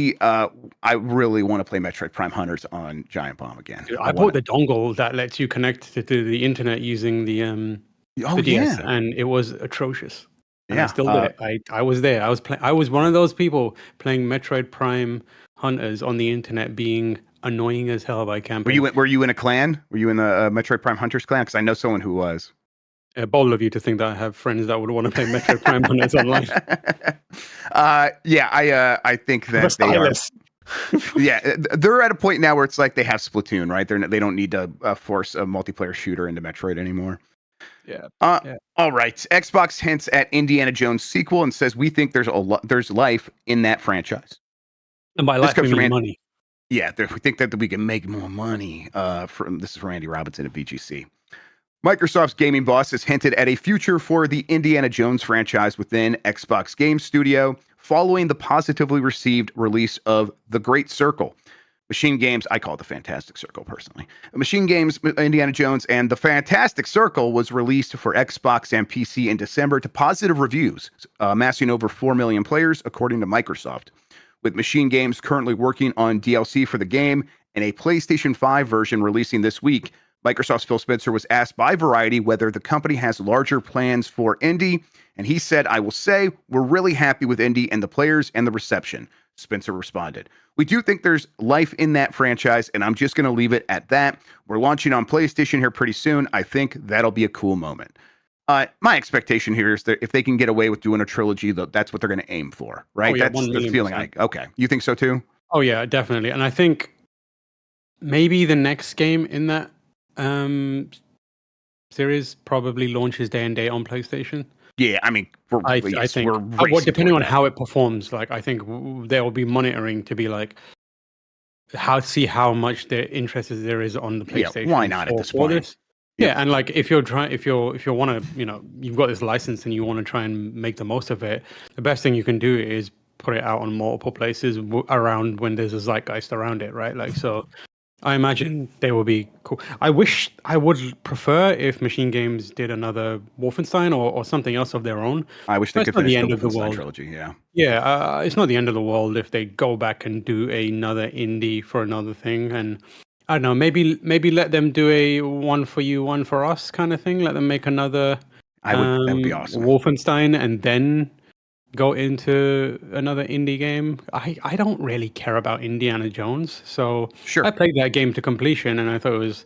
I really want to play Metroid Prime Hunters on Giant Bomb again. Dude, I bought the dongle that lets you connect to the internet using the DS, and it was atrocious. And I still did it. I was there. I was one of those people playing Metroid Prime Hunters on the internet, being annoying as hell by camping. Were you in a clan? Were you in the Metroid Prime Hunters clan? Because I know someone who was. Bold of you to think that I have friends that would want to play Metroid Prime Hunters online. I think that they are. They're at a point now where it's like they have Splatoon, right? They don't need to force a multiplayer shooter into Metroid anymore. Yeah. All right. Xbox hints at Indiana Jones sequel and says we think there's life in that franchise. And by life, we mean money. Yeah, we think that we can make more money. This is from Andy Robinson at VGC. Microsoft's gaming boss has hinted at a future for the Indiana Jones franchise within Xbox Game Studio, following the positively received release of The Great Circle. Machine Games, I call it the Fantastic Circle personally. Machine Games, Indiana Jones, and the Fantastic Circle was released for Xbox and PC in December to positive reviews, amassing over 4 million players, according to Microsoft. With Machine Games currently working on DLC for the game and a PlayStation 5 version releasing this week, Microsoft's Phil Spencer was asked by Variety whether the company has larger plans for Indy, and he said, "I will say we're really happy with Indy and the players and the reception." Spencer responded, "We do think there's life in that franchise, and I'm just going to leave it at that. We're launching on PlayStation here pretty soon. I think that'll be a cool moment." My expectation here is that if they can get away with doing a trilogy, that's what they're going to aim for, right? Oh, yeah, That's the feeling. Okay, you think so too? Oh yeah, definitely. And I think maybe the next game in that series probably launches day and date on PlayStation. Yeah, I mean, I think depending on how it performs, like I think there will be monitoring to be like see how much the interest there is on the PlayStation. Yeah, why not at this point? This. Yeah, and like if you want to, you've got this license and you want to try and make the most of it, the best thing you can do is put it out on multiple places around when there's a zeitgeist around it, right? Like so. I imagine they will be cool. I would prefer if Machine Games did another Wolfenstein or something else of their own. I wish they could finish the Wolfenstein trilogy. Yeah. Yeah, it's not the end of the world if they go back and do another indie for another thing. And I don't know, maybe let them do a one for you, one for us kind of thing. Let them make another. That would be awesome. Wolfenstein, and then go into another indie game. I don't really care about Indiana Jones, so sure. I played that game to completion and I thought it was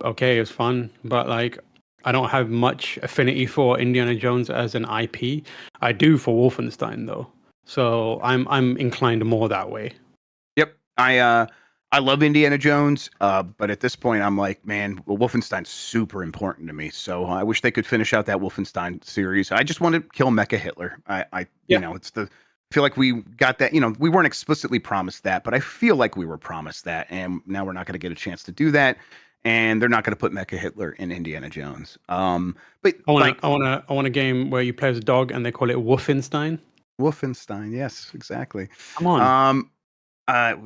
okay, it was fun, but like I don't have much affinity for Indiana Jones as an IP. I do for Wolfenstein though, so I'm inclined more that way. Yep, I love Indiana Jones, but at this point, I'm like, man, Wolfenstein's super important to me. So I wish they could finish out that Wolfenstein series. I just want to kill Mecha Hitler. It's I feel like we got that. We weren't explicitly promised that, but I feel like we were promised that, and now we're not going to get a chance to do that. And they're not going to put Mecha Hitler in Indiana Jones. But I want a game where you play as a dog and they call it Wolfenstein. Wolfenstein, yes, exactly. Come on.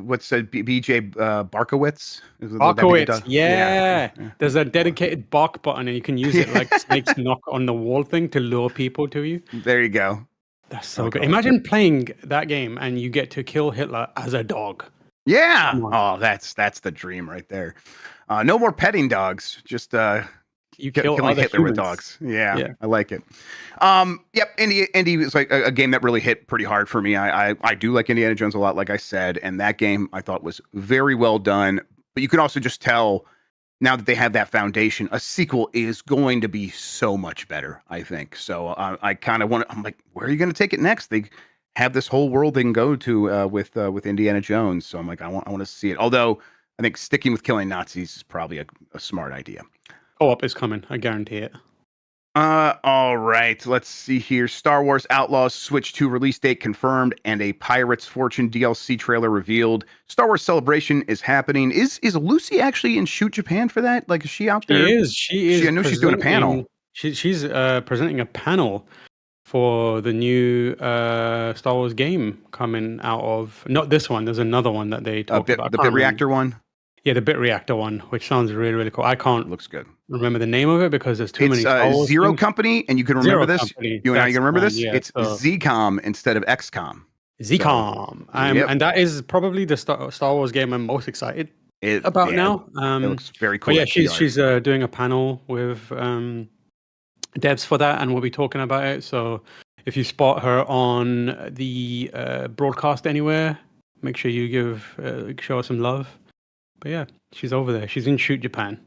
What's BJ Barkowitz? Barkowitz, yeah. There's a dedicated bark button, and you can use it like Snake's knock on the wall thing to lure people to you. There you go. That's so good. Imagine playing that game and you get to kill Hitler as a dog. Yeah. Oh, that's the dream right there. No more petting dogs. Just you killing Hitler humans with dogs. Yeah, I like it. Yep, Indy was like a game that really hit pretty hard for me. I do like Indiana Jones a lot, like I said, and that game I thought was very well done. But you can also just tell now that they have that foundation, a sequel is going to be so much better, I think. So I kind of I'm like, where are you going to take it next? They have this whole world they can go to with Indiana Jones. So I'm like, I want to see it. Although I think sticking with killing Nazis is probably a smart idea. Co-op is coming. I guarantee it. All right. Let's see here. Star Wars Outlaws Switch 2 release date confirmed and a Pirate's Fortune DLC trailer revealed. Star Wars Celebration is happening. Is Lucy actually in Shoot Japan for that? Like, is she out there? She is. I know she's doing a panel. She's presenting a panel for the new Star Wars game coming out of, not this one. There's another one that they talked about. The Bit Reactor one? Yeah, the Bit Reactor one, which sounds really, really cool. I can't looks good. Remember the name of it because there's too many. It's Zero Company, and you can remember this. You can remember this? Yeah, it's ZCOM instead of XCOM. ZCOM. And that is probably the Star Wars game I'm most excited about now. It looks very cool. But yeah, she's doing a panel with devs for that, and we'll be talking about it. So if you spot her on the broadcast anywhere, make sure you show her some love. But yeah, she's over there. She's in Shoot Japan.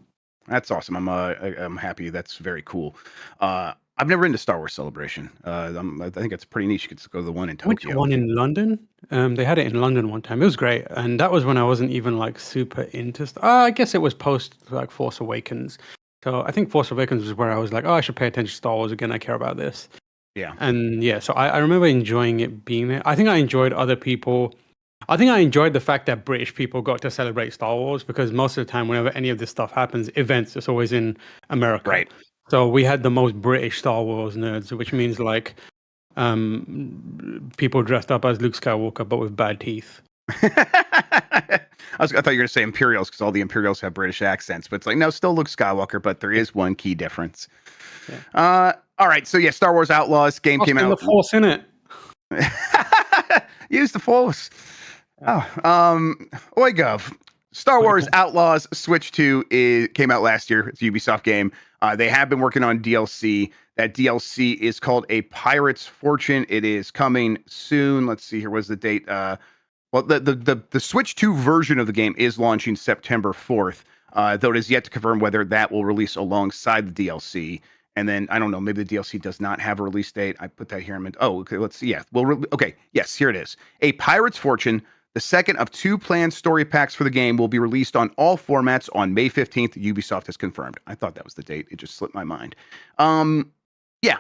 That's awesome. I'm happy. That's very cool. I've never been to Star Wars Celebration. I think it's pretty neat. You could go to the one in Tokyo. Which one in London? They had it in London one time. It was great, and that was when I wasn't even like super into. I guess it was post like Force Awakens. So I think Force Awakens was where I was like, oh, I should pay attention to Star Wars again. I care about this. Yeah. And yeah, so I remember enjoying it being there. I think I enjoyed other people. I think I enjoyed the fact that British people got to celebrate Star Wars because most of the time, whenever any of this stuff happens, events, it's always in America. Right. So we had the most British Star Wars nerds, which means like people dressed up as Luke Skywalker, but with bad teeth. I thought you were going to say Imperials because all the Imperials have British accents, but it's like, no, still Luke Skywalker, but there is one key difference. Yeah. All right. So, yeah, Star Wars Outlaws game came out. The Force in it. Use the Force. Oigov. Star Wars Outlaws Switch 2 came out last year. It's a Ubisoft game. They have been working on DLC. That DLC is called A Pirate's Fortune. It is coming soon. Let's see here. What's the date? Well, the Switch 2 version of the game is launching September 4th, though it is yet to confirm whether that will release alongside the DLC. And then, I don't know, maybe the DLC does not have a release date. I put that here. Okay, let's see. Yeah. Okay. Yes, here it is. A Pirate's Fortune, the second of 2 planned story packs for the game, will be released on all formats on May 15th. Ubisoft has confirmed. I thought that was the date. It just slipped my mind. Yeah,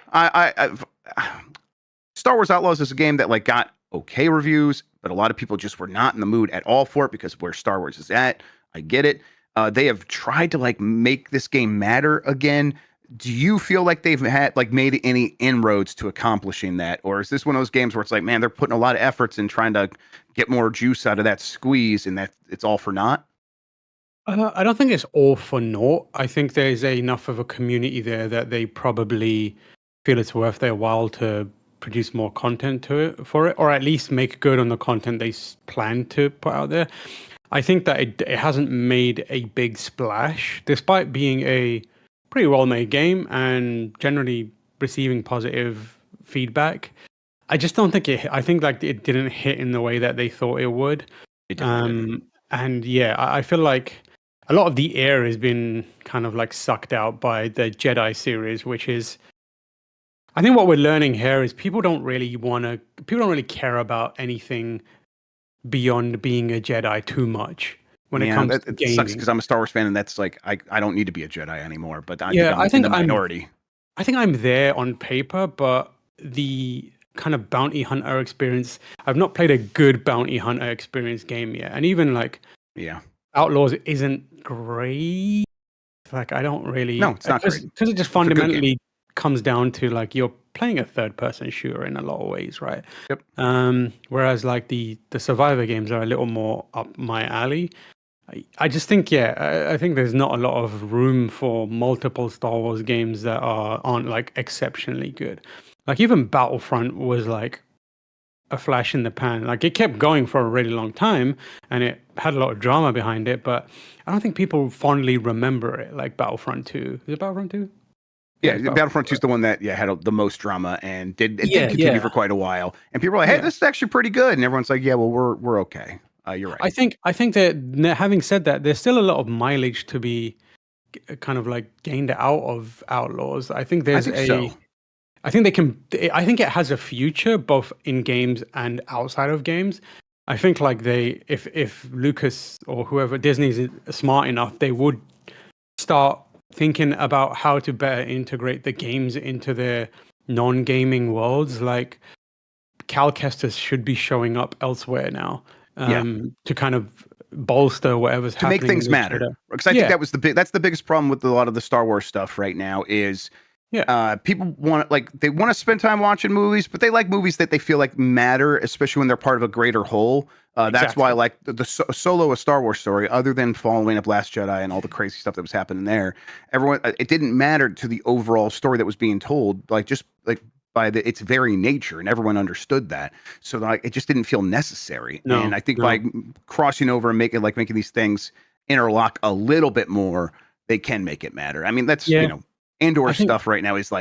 Star Wars Outlaws is a game that got okay reviews, but a lot of people just were not in the mood at all for it because of where Star Wars is at. I get it. They have tried to make this game matter again. Do you feel like they've made any inroads to accomplishing that? Or is this one of those games where it's man, they're putting a lot of efforts in trying to get more juice out of that squeeze and that it's all for naught? I don't think it's all for naught. I think there's enough of a community there that they probably feel it's worth their while to produce more content for it, or at least make good on the content they plan to put out there. I think that it hasn't made a big splash, despite being a pretty well-made game and generally receiving positive feedback. I just don't think I think it didn't hit in the way that they thought it would. And yeah, I feel like a lot of the air has been kind of sucked out by the Jedi series, which is, I think what we're learning here is people don't really care about anything beyond being a Jedi too much when it comes to gaming. It sucks because I'm a Star Wars fan, and that's I don't need to be a Jedi anymore. But I think I'm in the minority. I think I'm there on paper, but the kind of bounty hunter experience, I've not played a good bounty hunter experience game yet, and even Outlaws isn't great. I don't really. No, it's not great because it just fundamentally comes down to you're playing a third-person shooter in a lot of ways, right? Yep. Whereas the Survivor games are a little more up my alley. I just think I think there's not a lot of room for multiple Star Wars games that aren't exceptionally good. Even Battlefront was a flash in the pan. It kept going for a really long time, and it had a lot of drama behind it. But I don't think people fondly remember it like Battlefront 2. Is it Battlefront 2? Yeah, Battlefront 2 is the one that had the most drama and did continue for quite a while. And people were like, "Hey, this is actually pretty good," and everyone's like, "Yeah, well, we're okay." You're right. I think that having said that, there's still a lot of mileage to be kind of gained out of Outlaws. I think there's I think it has a future both in games and outside of games. I think if Lucas or whoever, Disney's smart enough, they would start thinking about how to better integrate the games into their non-gaming worlds. Cal Kestis should be showing up elsewhere now to kind of bolster whatever's happening. To make things matter. Because I think that's the biggest problem with a lot of the Star Wars stuff right now is people want they want to spend time watching movies, but they like movies that they feel matter, especially when they're part of a greater whole. That's why the Solo, a Star Wars story, other than following up Last Jedi and all the crazy stuff that was happening there, it didn't matter to the overall story that was being told, by its very nature, and everyone understood that. So it just didn't feel necessary. And I think by crossing over and making these things interlock a little bit more, they can make it matter. I mean, that's Andor stuff right now is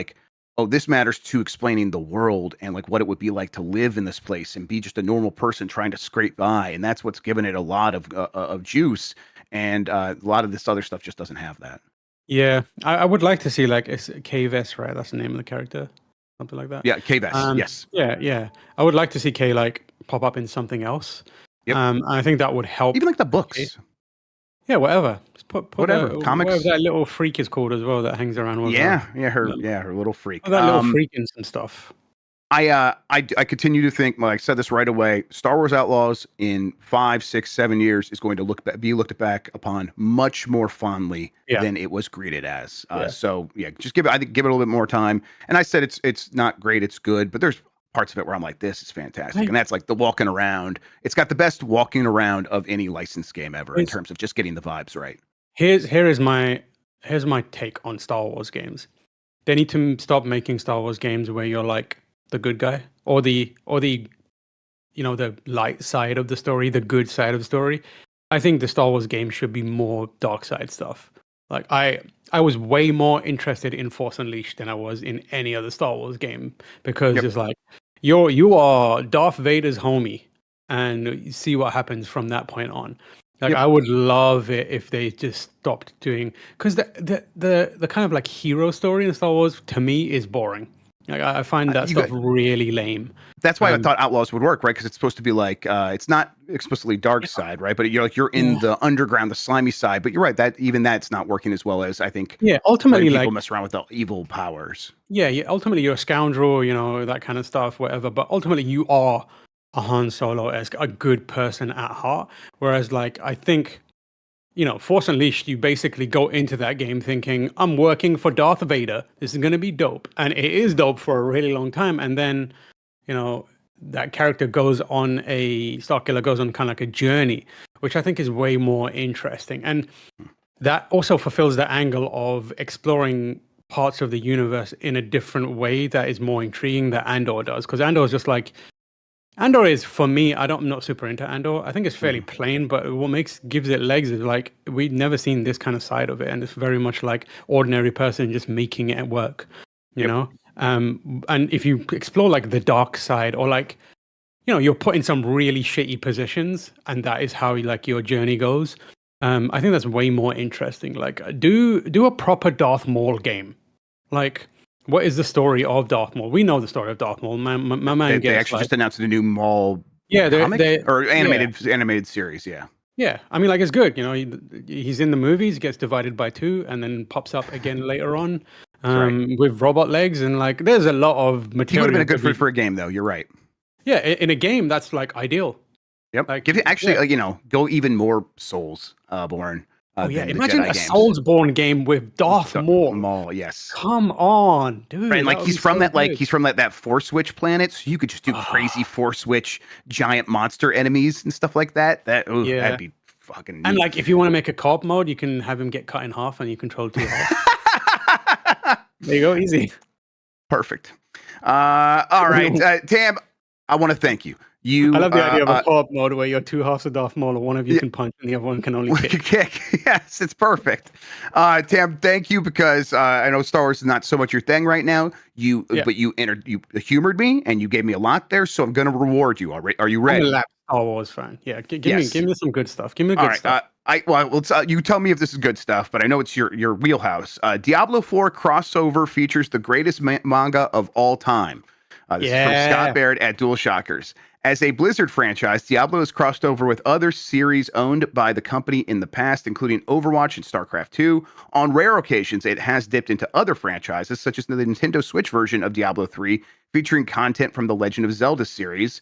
this matters to explaining the world and what it would be like to live in this place and be just a normal person trying to scrape by, and that's what's given it a lot of juice. And a lot of this other stuff just doesn't have that. Yeah, I would like to see it's K-Vess, right? That's the name of the character, something like that. Yeah, K-Vess. Yes. Yeah. I would like to see K pop up in something else. Yep. I think that would help. Even the books. Okay. Yeah, whatever. Just put whatever comics. Whatever that little freak is called as well that hangs around with her. Her little freak. That little freak and some stuff. I continue to think, I said this right away, Star Wars Outlaws in 5, 6, 7 years is going to be looked back upon much more fondly than it was greeted as. So just give it a little bit more time. And I said it's not great, it's good, but there's parts of it where I'm like, this is fantastic. And that's like the walking around. It's got the best walking around of any licensed game ever in terms of just getting the vibes right. Here's my take on Star Wars games. They need to stop making Star Wars games where you're like the good guy or the the light side of the story, the good side of the story. I think the Star Wars game should be more dark side stuff. Like I was way more interested in Force Unleashed than I was in any other Star Wars game because it's like you are Darth Vader's homie, and you see what happens from that point on. Like I would love it if they just stopped doing, because the kind of like hero story in Star Wars to me is boring. Like I find that stuff really lame. That's why I thought Outlaws would work, right? Because it's supposed to be like it's not explicitly dark side, right? But you're in the underground, the slimy side. But you're right, that's not working as well as I think. Yeah, ultimately, people mess around with the evil powers. Yeah. Ultimately, you're a scoundrel, that kind of stuff, whatever. But ultimately, you are a Han Solo-esque, a good person at heart. Whereas, like, I think, Force Unleashed, you basically go into that game thinking, I'm working for Darth Vader. This is going to be dope. And it is dope for a really long time. And then, that character Starkiller goes on kind of like a journey, which I think is way more interesting. And that also fulfills the angle of exploring parts of the universe in a different way that is more intriguing than Andor does. Because Andor is just like, Andor is, for me, I'm not super into Andor. I think it's fairly plain, but what gives it legs is like, we've never seen this kind of side of it. And it's very much like ordinary person just making it work, you know? And if you explore like the dark side or like, you're put in some really shitty positions and that is how like your journey goes. I think that's way more interesting. Like do a proper Darth Maul game. Like, what is the story of Darth Maul? We know the story of Darth Maul. My man they actually just announced a new Maul comic or animated series. Yeah, I mean, like, it's good. He's in the movies, gets divided by 2, and then pops up again later on with robot legs, and like, there's a lot of material. He would have been a good fit for a game, though. You're right. Yeah, in a game, that's like ideal. Yep. Like, give it go even more Souls born. Imagine a Soulsborne game with Darth Maul. Yes. Come on, dude. Right, and like he's from that Force Switch planet, so you could just do crazy Force Switch giant monster enemies and stuff like that. That'd be fucking neat. And like if you want to make a co-op mode, you can have him get cut in half and you control 2 halves. There you go, easy. Perfect. All right, Tam, I want to thank you. I love the idea of a co-op mode where you're 2 halves of Darth Maul, and one of you can punch and the other one can only kick. Yes, it's perfect. Tam, thank you, because I know Star Wars is not so much your thing right now. But you humored me and you gave me a lot there, so I'm going to reward you. Are you ready? I'm a Star Wars fan. Yeah, give me some good stuff. Give me the good stuff. You tell me if this is good stuff, but I know it's your wheelhouse. Diablo 4 crossover features the greatest manga of all time. This is from Scott Baird at Dual Shockers. As a Blizzard franchise, Diablo has crossed over with other series owned by the company in the past, including Overwatch and StarCraft 2. On rare occasions, it has dipped into other franchises, such as the Nintendo Switch version of Diablo 3, featuring content from the Legend of Zelda series,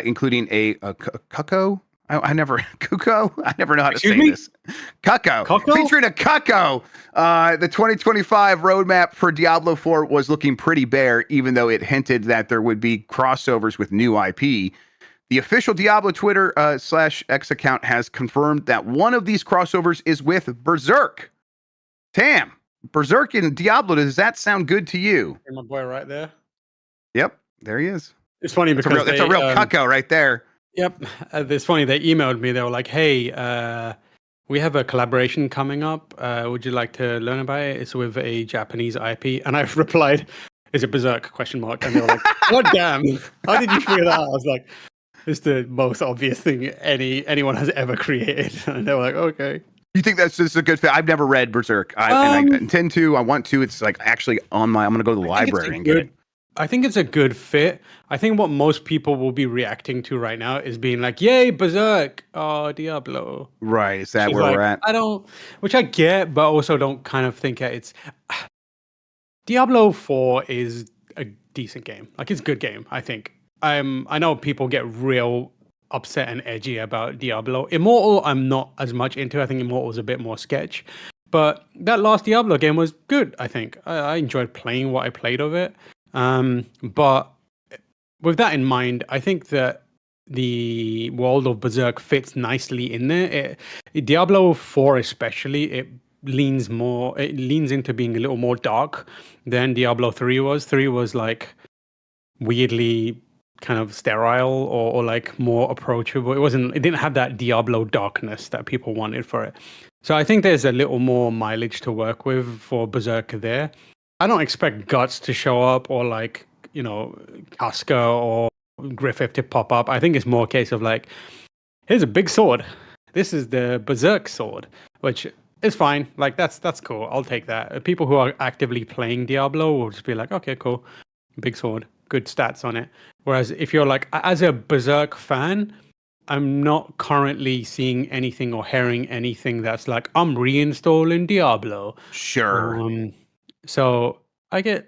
including a Cucco. I never know how to say this. Cucco. Featuring a Cucco. The 2025 roadmap for Diablo 4 was looking pretty bare, even though it hinted that there would be crossovers with new IP. The official Diablo Twitter /X account has confirmed that one of these crossovers is with Berserk. Tam, Berserk and Diablo, does that sound good to you? My boy right there. Yep, there he is. It's funny because it's a real Cucco right there. Yep. It's funny. They emailed me. They were like, hey, we have a collaboration coming up. Would you like to learn about it? It's with a Japanese IP. And I've replied, is it Berserk? ? And they were like, what damn? How did you figure that out? I was like, it's the most obvious thing anyone has ever created. And they were like, okay. You think this is a good fit? I've never read Berserk. I intend to. I want to. It's like actually I'm going to go to the library and get it. I think it's a good fit. I think what most people will be reacting to right now is being like, yay, Berserk, oh, Diablo. Right, is that where we're at? Which I get, but also don't kind of think it's... Diablo 4 is a decent game. Like, it's a good game, I think. I know people get real upset and edgy about Diablo. Immortal, I'm not as much into. I think Immortal is a bit more sketch. But that last Diablo game was good, I think. I enjoyed playing what I played of it. But with that in mind, I think that the world of Berserk fits nicely in there. Diablo 4 especially, it leans into being a little more dark than Diablo 3 was. 3 was like weirdly kind of sterile or like more approachable. It didn't have that Diablo darkness that people wanted for it. So I think there's a little more mileage to work with for Berserk there. I don't expect Guts to show up or like, Casca or Griffith to pop up. I think it's more a case of like, here's a big sword. This is the Berserk sword, which is fine. Like that's cool. I'll take that. People who are actively playing Diablo will just be like, okay, cool, big sword, good stats on it. Whereas if you're like, as a Berserk fan, I'm not currently seeing anything or hearing anything that's like, I'm reinstalling Diablo. Sure. So I get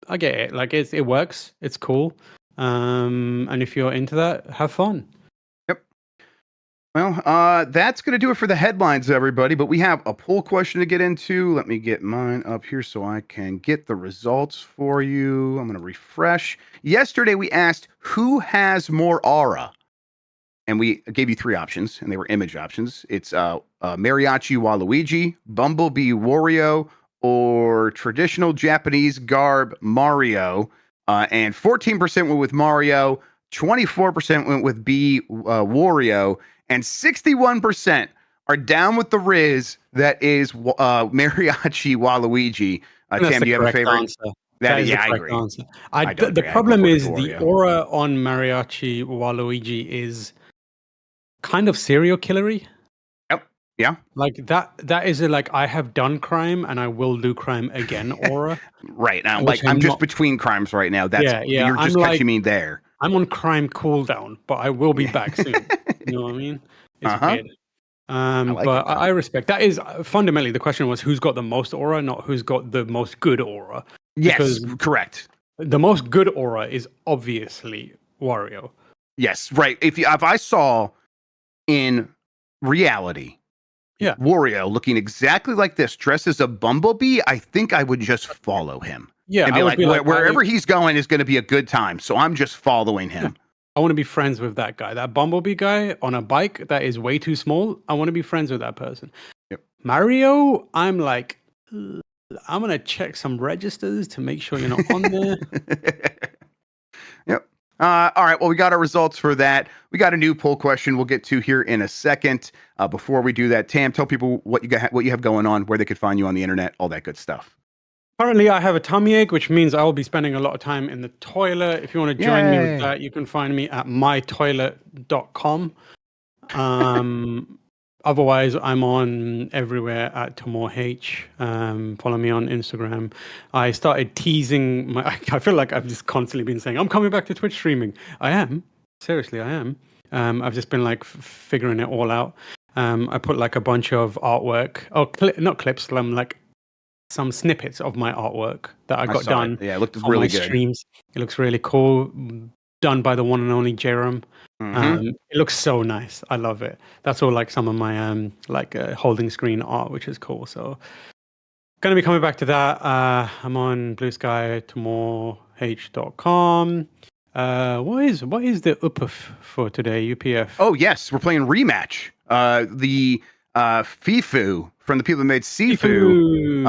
it. Like it works. It's cool. And if you're into that, have fun. Yep. Well, that's going to do it for the headlines, everybody. But we have a poll question to get into. Let me get mine up here so I can get the results for you. I'm going to refresh. Yesterday, we asked who has more aura? And we gave you 3 options, and they were image options. It's Mariachi Waluigi, Bumblebee Wario, or traditional Japanese garb Mario. And 14% went with Mario, 24% went with Wario, and 61% are down with the Riz that is Mariachi Waluigi. Tam, do you have a favorite? Answer. That is I agree. Answer. The problem is the aura on Mariachi Waluigi is kind of serial killery. Yep. Yeah. Like that is like I have done crime and I will do crime again aura. Right. Now, like I'm just between crimes right now. That's you're just catching me there. I'm on crime cooldown, but I will be back soon. You know what I mean? It's weird. But I respect that. Is fundamentally the question was who's got the most aura, not who's got the most good aura. Yes, correct. The most good aura is obviously Wario. Yes, right. If I saw in reality, Wario looking exactly like this, dressed as a bumblebee, I think I would just follow him. Yeah, and be like, wherever he's going is going to be a good time. So I'm just following him. Yeah. I want to be friends with that guy. That bumblebee guy on a bike that is way too small. I want to be friends with that person. Yep. Mario, I'm like, I'm going to check some registers to make sure you're not on there. Yep. All right. Well, we got our results for that. We got a new poll question we'll get to here in a second. Before we do that, Tam, tell people what you have going on, where they could find you on the internet, all that good stuff. Currently, I have a tummy ache, which means I will be spending a lot of time in the toilet. If you want to join me with that, you can find me at mytoilet.com. Otherwise, I'm on everywhere at TomorH. Follow me on Instagram. I started teasing I feel like I've just constantly been saying, I'm coming back to Twitch streaming. I am. Seriously, I am. I've just been like figuring it all out. I put like a bunch of artwork. Not clips, like some snippets of my artwork that I got done. Yeah, it looked really good. Streams. It looks really cool. Done by the one and only Jerem. It looks so nice. I love it. That's all like some of my holding screen art, which is cool. So gonna be coming back to that. I'm on Blue Sky, tomorh.com. What is the UPF for today? UPF. Oh yes, we're playing Rematch. The FIFU from the people that made Sifu,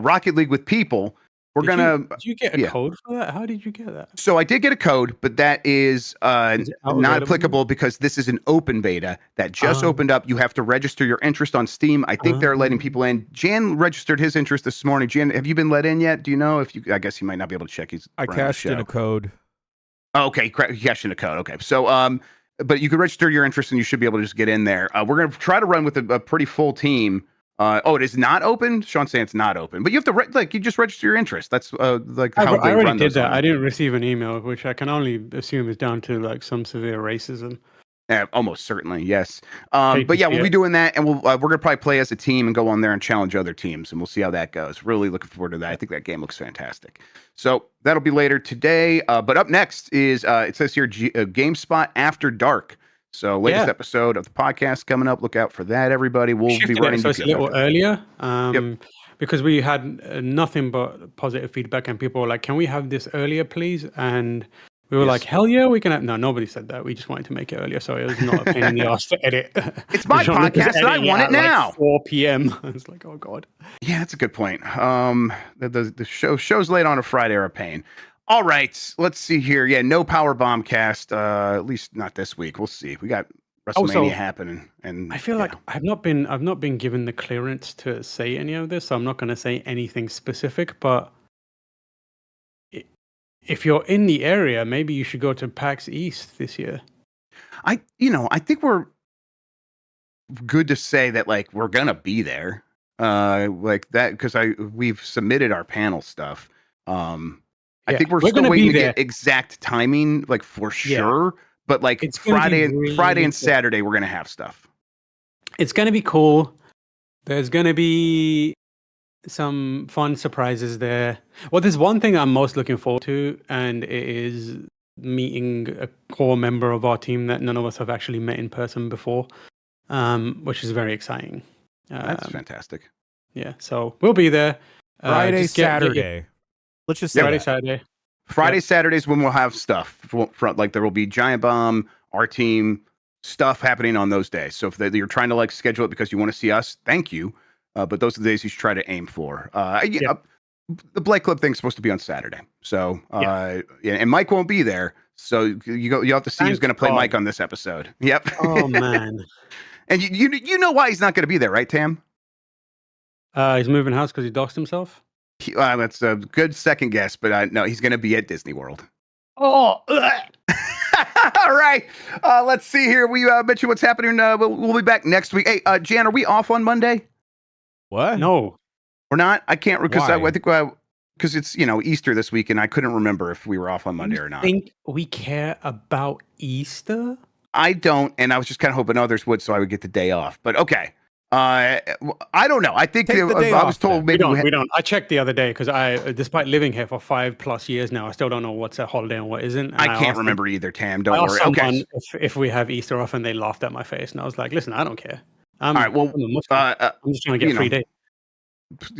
Rocket League with people. Did you get a code for that? How did you get that? So I did get a code, but that is not applicable because this is an open beta that just opened up. You have to register your interest on Steam. I think they're letting people in. Jan registered his interest this morning. Jan, have you been let in yet? Do you know if you? I guess he might not be able to check. I cashed in a code. Oh, okay, you cashed in a code. Okay, so but you can register your interest and you should be able to just get in there. We're going to try to run with a pretty full team. It is not open. Sean's saying it's not open, but you have to you just register your interest. That's how I already did that. I didn't receive an email, which I can only assume is down to like some severe racism. Almost certainly, yes. But yeah, we'll be doing that, and we're gonna probably play as a team and go on there and challenge other teams, and we'll see how that goes. Really looking forward to that. I think that game looks fantastic. So that'll be later today. But up next is it says here GameSpot After Dark. So latest episode of the podcast coming up. Look out for that, everybody. We'll be running so it's a little earlier because we had nothing but positive feedback, and people were like, "Can we have this earlier, please?" And We were like, hell yeah, we can have... No, nobody said that. We just wanted to make it earlier, so it was not a pain in the ass to edit. It's my podcast, and I want it now. Like 4 p.m. I was like, oh, God. Yeah, that's a good point. The shows late on a Friday are a pain. All right, let's see here. Yeah, no Power Bomb cast, at least not this week. We'll see. We got WrestleMania happening, and I feel like I've not been given the clearance to say any of this, so I'm not going to say anything specific, but if you're in the area, maybe you should go to PAX East this year. I think we're good to say that, like, we're gonna be there, like that, because we've submitted our panel stuff. I think we're still waiting to get exact timing, like, for sure. But like Friday and Saturday, we're gonna have stuff. It's gonna be cool. There's gonna be some fun surprises there. Well, there's one thing I'm most looking forward to, and it is meeting a core member of our team that none of us have actually met in person before, which is very exciting. That's fantastic. Yeah, so we'll be there. Friday, Saturday. Let's just say Friday, Saturday. Friday, Saturdays when we'll have stuff. Like, there will be Giant Bomb, our team, stuff happening on those days. So if you're trying to, like, schedule it because you want to see us, thank you. But those are the days you should try to aim for. The Blake Club thing's supposed to be on Saturday. So, and Mike won't be there. So you'll have to see who's going to play Mike on this episode. Yep. Oh, man. And you know why he's not going to be there, right, Tam? He's moving house because he doxed himself. That's a good second guess, but no, he's going to be at Disney World. Oh, all right. Let's see here. We mentioned what's happening. We'll be back next week. Hey, Jan, are we off on Monday? What? No, we're not. I can't because I think because it's Easter this week, and I couldn't remember if we were off on Monday or not. Think we care about Easter? I don't, and I was just kind of hoping others would, so I would get the day off. But okay. I don't know. I think I was told maybe we don't. I checked the other day because despite living here for 5+ years now, I still don't know what's a holiday and what isn't. And I can't remember either, Tam. Don't worry. Okay. If we have Easter off, and they laughed at my face, and I was like, "Listen, I don't care." All right. Well, I'm just trying to get free day.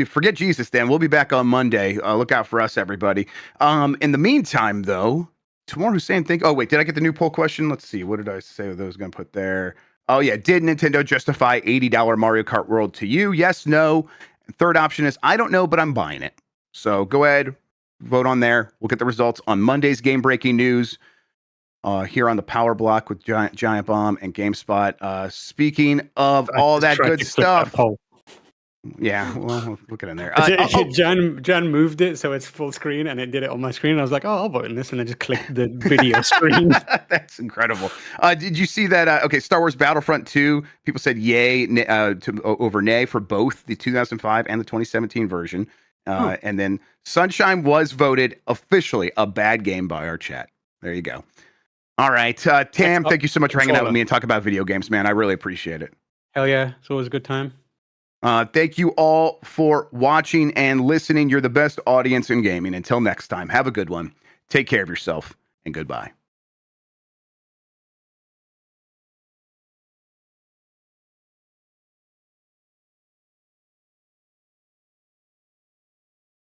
Forget Jesus, Dan. We'll be back on Monday. Look out for us, everybody. In the meantime, though, Tamar Hussein oh wait, did I get the new poll question? Let's see. What did I say that I was going to put there? Oh yeah, did Nintendo justify $80 Mario Kart World to you? Yes, no. And third option is I don't know, but I'm buying it. So go ahead, vote on there. We'll get the results on Monday's game-breaking news here on the Power Block with Giant Bomb and GameSpot. Speaking of all that good stuff. Yeah, well, look at it in there. Jan moved it so it's full screen, and it did it on my screen. I was like, "Oh, I'll vote in this," and I just clicked the video screen. That's incredible. Did you see that? Okay, Star Wars Battlefront 2. People said yay over nay for both the 2005 and the 2017 version. And then Sunshine was voted officially a bad game by our chat. There you go. All right, Tam, thank you so much for hanging out with me and talking about video games, man. I really appreciate it. Hell yeah, it's always a good time. Thank you all for watching and listening. You're the best audience in gaming. Until next time, have a good one. Take care of yourself, and goodbye.